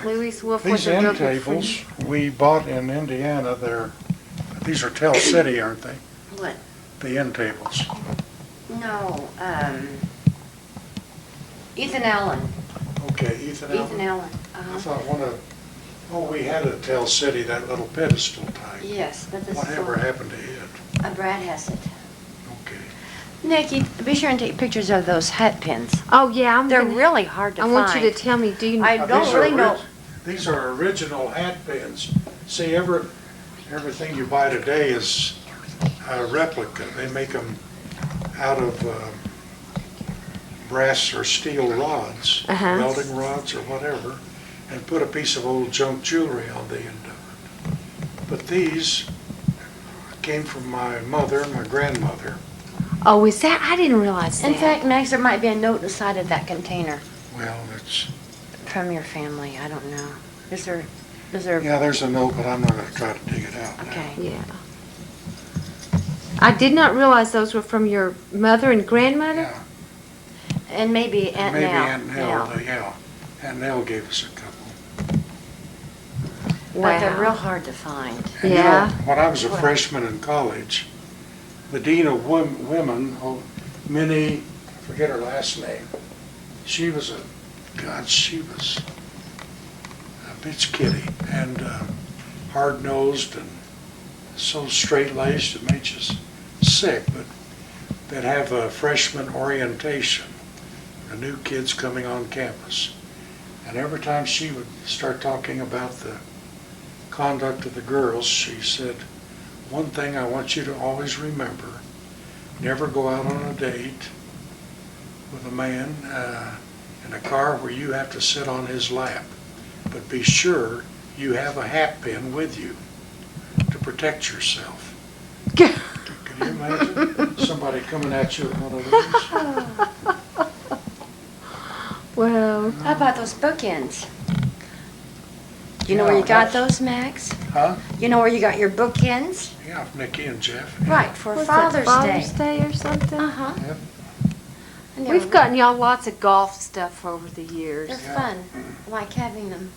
Louise Wolf was These a real end good friend. tables we bought in Indiana, these are Tell City, aren't they? What? The end tables. No, Ethan Allen. Okay, Ethan Ethan Allen. Allen. I thought we had a Tell City, that little pedestal type. Yes, but this is Whatever happened to it? Brad has it. Okay. Nikki, be sure and take pictures of those hat pins. Oh, yeah, They're really hard to I find. want you to tell me, do you I know? don't These are really know. These are original hat pins. See, everything you buy today is a replica. They make them out of brass or steel rods, Uh-huh. welding rods or whatever, and put a piece of old junk jewelry on the end of it. But these came from my mother and my grandmother. Oh, is that? I didn't realize that. In fact, Max, there might be a note inside of that container Well, it's, from your family. I don't know. Is there? yeah, there's a note, but I'm not going to try to dig it out now. Okay. Yeah. I did not realize those were from your mother and grandmother. Yeah. And maybe Aunt Maybe Nell. Aunt Nell, yeah. Aunt Nell gave us a couple. But they're Wow. real hard to find. And you Yeah. know, when I was a freshman in college, the dean of women, Minnie, I forget her last name, she was a bitch kitty and hard-nosed and so straight-laced it made you sick, but they'd have a freshman orientation, the new kids coming on campus. And every time she would start talking about the conduct of the girls, she said, one thing I want you to always remember, never go out on a date with a man in a car where you have to sit on his lap. But be sure you have a hat pin with you to protect yourself. Can you imagine somebody coming at you with one of those? Well, How about those bookends? You know where you got those, Max? Huh? You know where you got your bookends? Yeah, Nikki and Jeff. Right, for what's Father's that, Day. Father's Day or something? Uh-huh. Yep. And We've gotten y'all lots of golf stuff over the years. They're Yeah. fun. I like having them.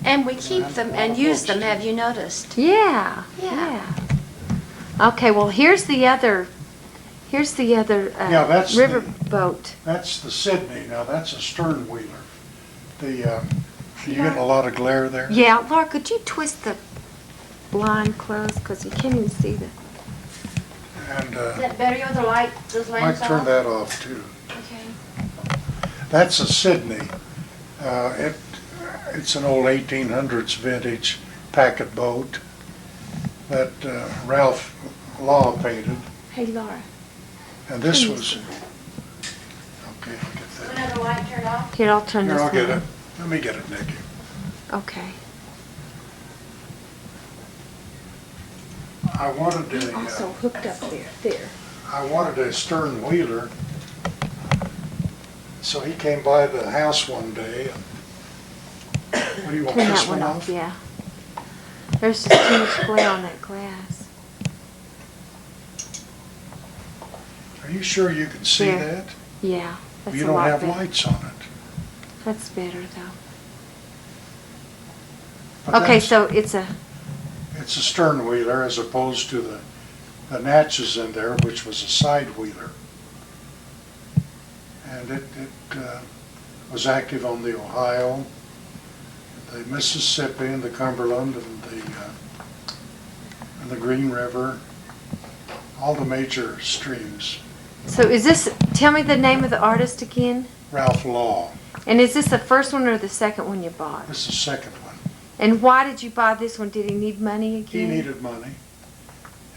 And we keep them and use them, have you noticed? Yeah. Yeah. Okay, well, here's the other Yeah, that's river the- boat. That's the Sydney. Now, that's a stern wheeler. You getting a lot of glare there? Yeah, Laura, could you twist the blind closed because you can't even see the. And Is that better with the light, those might lamps turn off? that off too. Okay. That's a Sydney. It's an old 1800s vintage packet boat that Ralph Law painted. Hey, Laura. And this Please. was, okay, I'll get that. Another light turned off? Here, I'll turn Here, this I'll get one it. Let me get it, Nikki. on. Okay. I wanted Also hooked up there. There. I wanted a stern wheeler. So he came by the house one day and, what do you want, Turn this that one off, off? yeah. There's just too much glare on that glass. Are you sure you can see There. that? Yeah, that's You a don't lot have better. lights on it. That's better though. But Okay, that's- so it's a, It's a stern wheeler as opposed to the Natchez in there, which was a side wheeler. And it was active on the Ohio, the Mississippi, and the Cumberland, and the Green River, all the major streams. so is this, tell me the name of the artist again? Ralph Law, And is this the first one or the second one you bought? this is the second one. And why did you buy this one? Did he need money He again? needed money.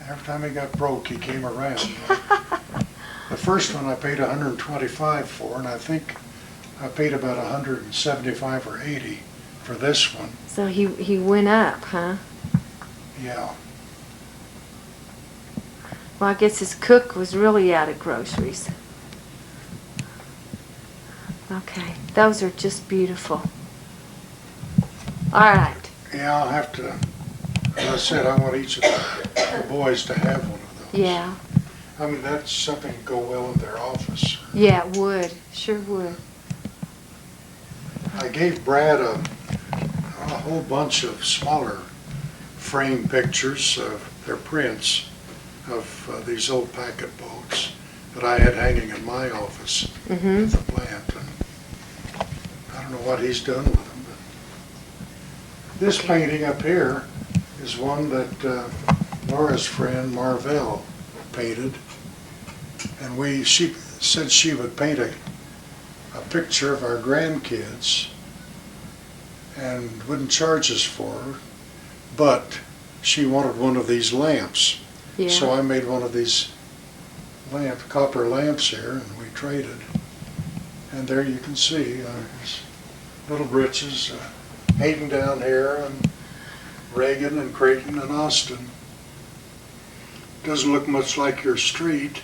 Every time he got broke, he came around. The first one I paid $125 for, and I think I paid about 175 or 80 for this one. So he went up, huh? Yeah. Well, I guess his cook was really out of groceries. Okay, those are just beautiful. All right. Yeah, I'll have to, as I said, I want each of the boys to have one of those. Yeah. I mean, that's something to go well in their office. Yeah, it would. Sure would. I gave Brad a whole bunch of smaller frame pictures of their prints of these old packet boats that I had hanging in my office at the plant. And I don't know what he's done with them, but this painting up here is one that Laura's friend Marvell painted, and she said she would paint a picture of our grandkids and wouldn't charge us for her, but she wanted one of these lamps. Yeah. So I made one of these copper lamps here, and we traded. And there you can see his little britches, Hayden down here, and Reagan and Creighton and Austin. Doesn't look much like your street,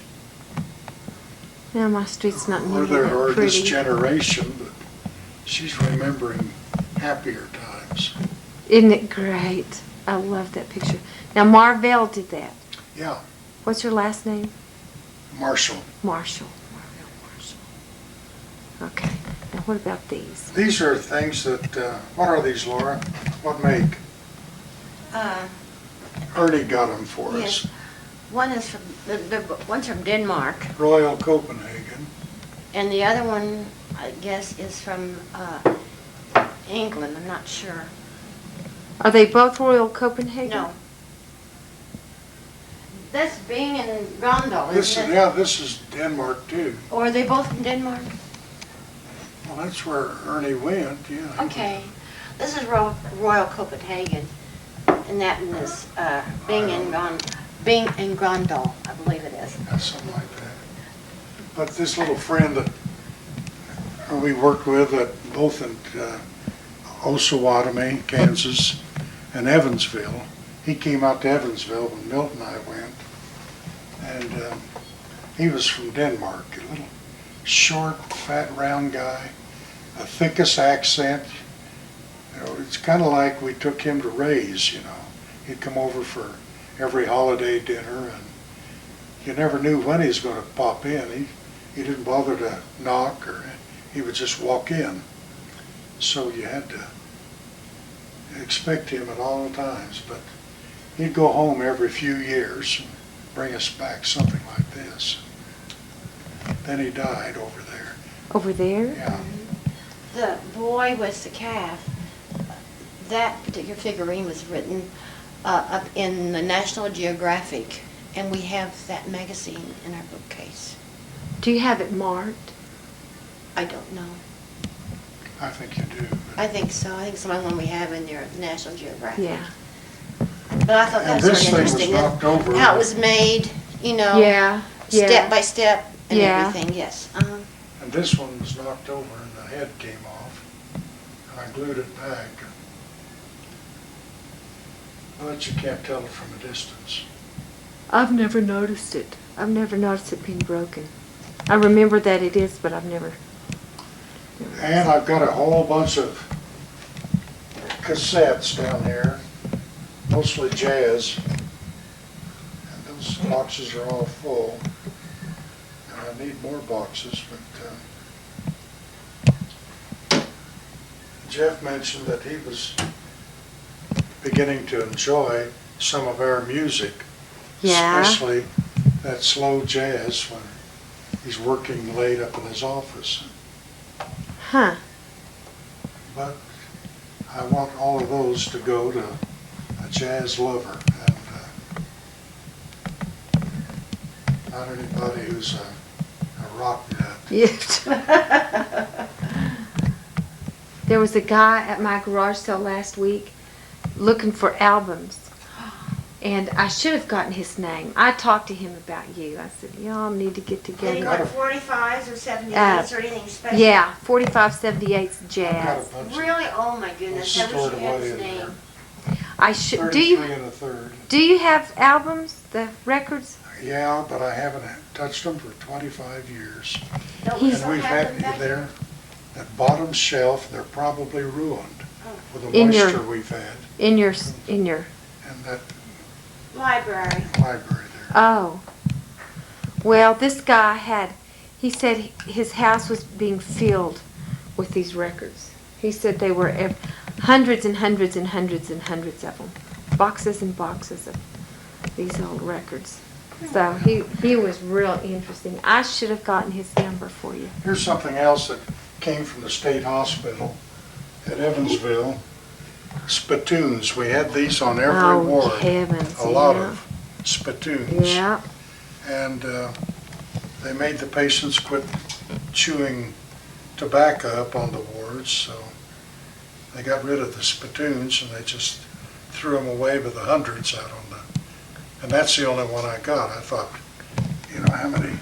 Yeah, my street's not or moving their, that or this pretty. generation, but she's remembering happier times. Isn't it great? I love that picture. Now, Marvell did that. Yeah, What's your last name? Marshall. Marshall. Marvell Marshall. Okay. Now, what about these? These are things that, what are these, Laura? What make? Ernie got them for Yes. us. One is from, one's from Denmark, Royal Copenhagen. and the other one, I guess, is from England, I'm not sure. Are they both Royal Copenhagen? No. That's Bing and Grandal, This is, isn't it? yeah, this is Denmark too. Or are they both from Denmark? Well, that's where Ernie went, yeah. Okay. This is Royal Copenhagen, and that one is Bing and Grandal, I believe it is. Yeah, something like that. But this little friend that we worked with both in Osawatomie, Kansas, and Evansville, he came out to Evansville when Milton and I went, and he was from Denmark, a little short, fat, round guy, the thickest accent. You know, it's kind of like we took him to Ray's, you know. He'd come over for every holiday dinner, and you never knew when he was going to pop in. He didn't bother to knock, or he would just walk in. So you had to expect him at all times, but he'd go home every few years and bring us back something like this. Then he died over there. Over there? Yeah. The boy with the calf, that particular figurine was written up in the National Geographic, and we have that magazine in our bookcase. Do you have it marked? I don't know. I think you do. I think so. I think it's the only one we have in there at National Geographic. Yeah. But I thought that And was this very thing was interesting. knocked over. How it was made, you know. Yeah. Step Yeah. by step and Yeah. everything, yes. And this one was knocked over and the head came off. And I glued it back. But you can't tell it from a distance. I've never noticed it. I've never noticed it being broken. I remember that it is, but I've never. And I've got a whole bunch of cassettes down here, mostly jazz. And those boxes are all full. And I need more boxes, but Jeff mentioned that he was beginning to enjoy some of our music. Yeah. Especially that slow jazz when he's working late up in his office. Huh. But I want all of those to go to a jazz lover, and not anybody who's a rock nut. Yes. There was a guy at my garage sale last week looking for albums. And I should have gotten his name. I talked to him about you. I said, y'all need to get Did he together. want 45s or 78s or anything special? Yeah, 4578's I've got jazz. a bunch Really? Oh my goodness, I wish stored you had away his in name. there. I should. 33 and a third. Do you have albums, the records? Yeah, but I haven't touched them for 25 years. Don't we And still we've have had them back there, that bottom shelf, they're probably ruined with the In your- moisture we've had In your and that library? library there. Oh. Well, this guy he said his house was being filled with these records. He said they were hundreds and hundreds and hundreds and hundreds of them. Boxes and boxes of these old records. So he was real interesting. I should have gotten his number for you. Here's something else that came from the state hospital at Evansville. Spittoons. We had these on every Oh, ward. heavens, A lot yeah. of spittoons. Yeah. And they made the patients quit chewing tobacco up on the wards, so they got rid of the spittoons and they just threw them away by the hundreds out on the, and that's the only one I got. I thought, how many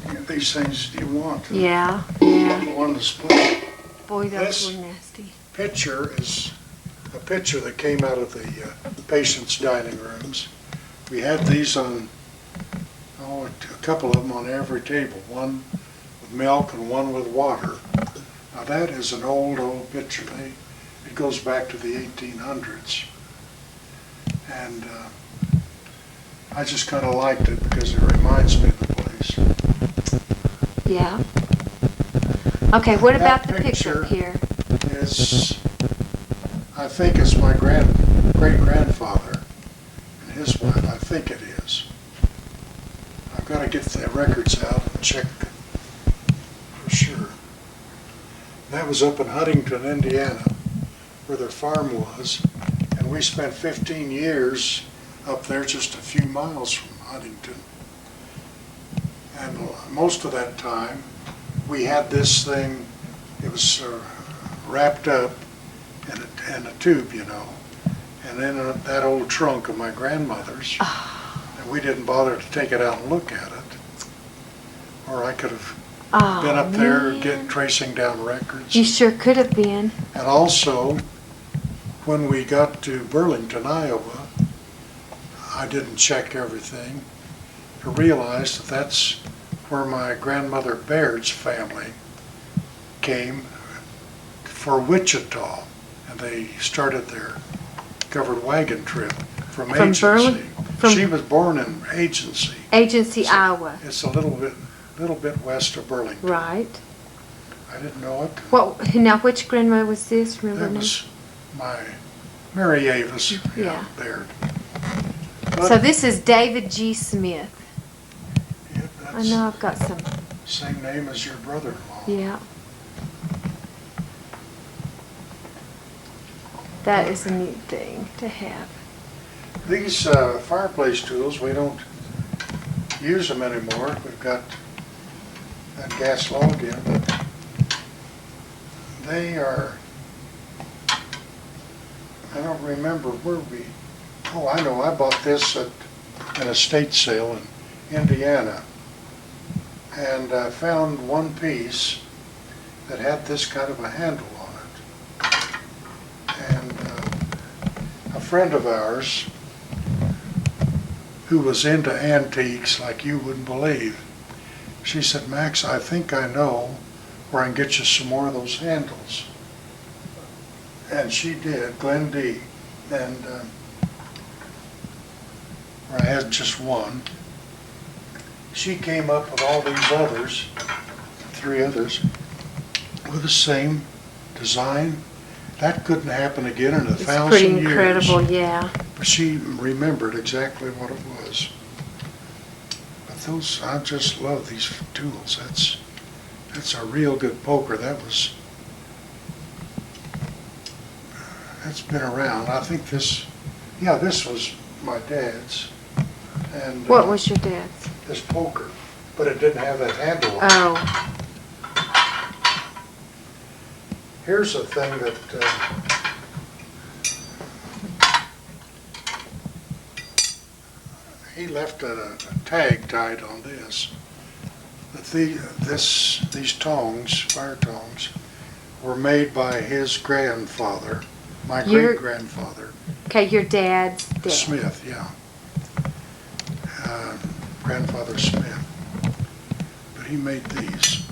of these things do you want? Yeah, yeah. One to split. Boy, those This- were nasty. Picture is a picture that came out of the patients' dining rooms. We had these on, a couple of them on every table, one with milk and one with water. Now that is an old picture. It goes back to the 1800s. And I just kind of liked it because it reminds me of the place. Yeah. Okay, what That about the picture picture- here? Is, I think it's my great-grandfather and his wife. I think it is. I've got to get the records out and check for sure. That was up in Huntington, Indiana, where their farm was, and we spent 15 years up there just a few miles from Huntington. And most of that time, we had this thing, it was wrapped up in a tube, and in that old trunk of my grandmother's. And we didn't bother to take it out and look at it. Or I could have Oh, been up there man. tracing down records. You sure could have been. And also, when we got to Burlington, Iowa, I didn't check everything to realize that that's where my grandmother Baird's family came for Wichita, and they started their covered wagon trip from Agency. from- She was born in Agency. Agency, So Iowa. It's a little bit west of Burlington. Right. I didn't know it. What? Now, which grandma was this? Remember? That her name? was my Mary Avis, Yeah. Baird. So But, this is David G. Smith. yeah, I that's know I've got some. same name as your brother-in-law. Yeah. That is a neat thing to have. These fireplace tools, we don't use them anymore. We've got that gas log in, but they are, I don't remember where I know, I bought this at an estate sale in Indiana. And I found one piece that had this kind of a handle on it. And a friend of ours who was into antiques like you wouldn't believe, she said, Max, I think I know where I can get you some more of those handles. And she did, Glenn D. And I had just one. She came up with all these others, 3 others, with the same design. That couldn't happen again in a It's 1,000 pretty years. incredible, yeah. But she remembered exactly what it was. But those, I just love these tools. That's a real good poker. That's been around. I think this was my dad's. And What was your dad's? this poker, but it didn't have that handle on it. Oh, Here's a thing that he left a tag tied on this. That these tongs, fire tongs, were made by his grandfather, my Your- great-grandfather, Okay, your dad's dad. Smith, yeah. Grandfather Smith. But he made these.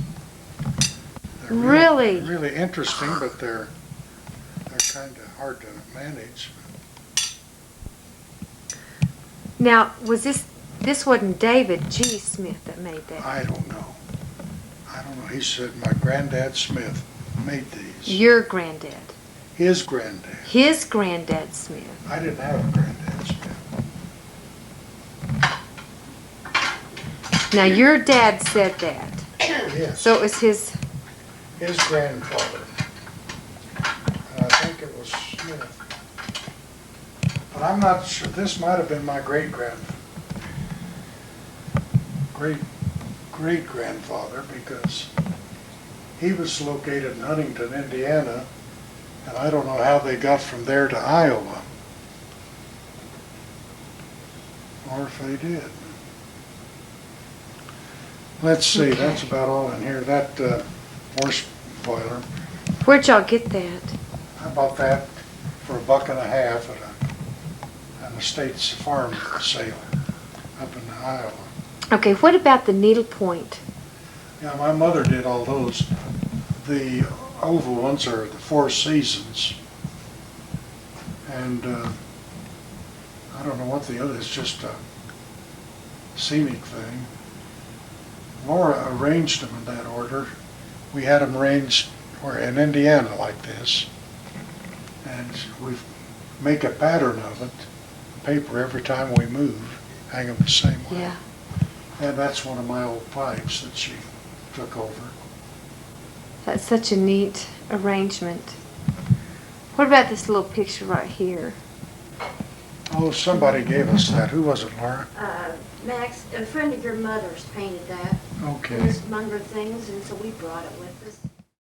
They're Really? Really interesting, but they're kind of hard to manage. Now, was this wasn't David G. Smith that made that? I don't know. He said my granddad Smith made these. Your granddad. His granddad. His granddad Smith. I didn't have a granddad Smith. Now, your dad said that. Yes. So it was his. His grandfather. And I think it was Smith. But I'm not sure. This might have been my great-grandfather because he was located in Huntington, Indiana, and I don't know how they got from there to Iowa. Or if they did. Let's see, that's about all in here. That horse boiler, Where'd y'all get that? I bought that for $1.50 at an estate's farm sale up in Iowa. Okay, what about the needlepoint? Yeah, my mother did all those. The oval ones are the Four Seasons. And I don't know what the other is, just a scenic thing. Laura arranged them in that order. We had them arranged in Indiana like this. And we make a pattern of it, paper every time we move, hang them the same way. Yeah. And that's one of my old pipes that she took over. That's such a neat arrangement. What about this little picture right here? Oh, somebody gave us that. Who was it, Laura? Max, a friend of your mother's painted that. Okay. It was among her things, and so we brought it with us.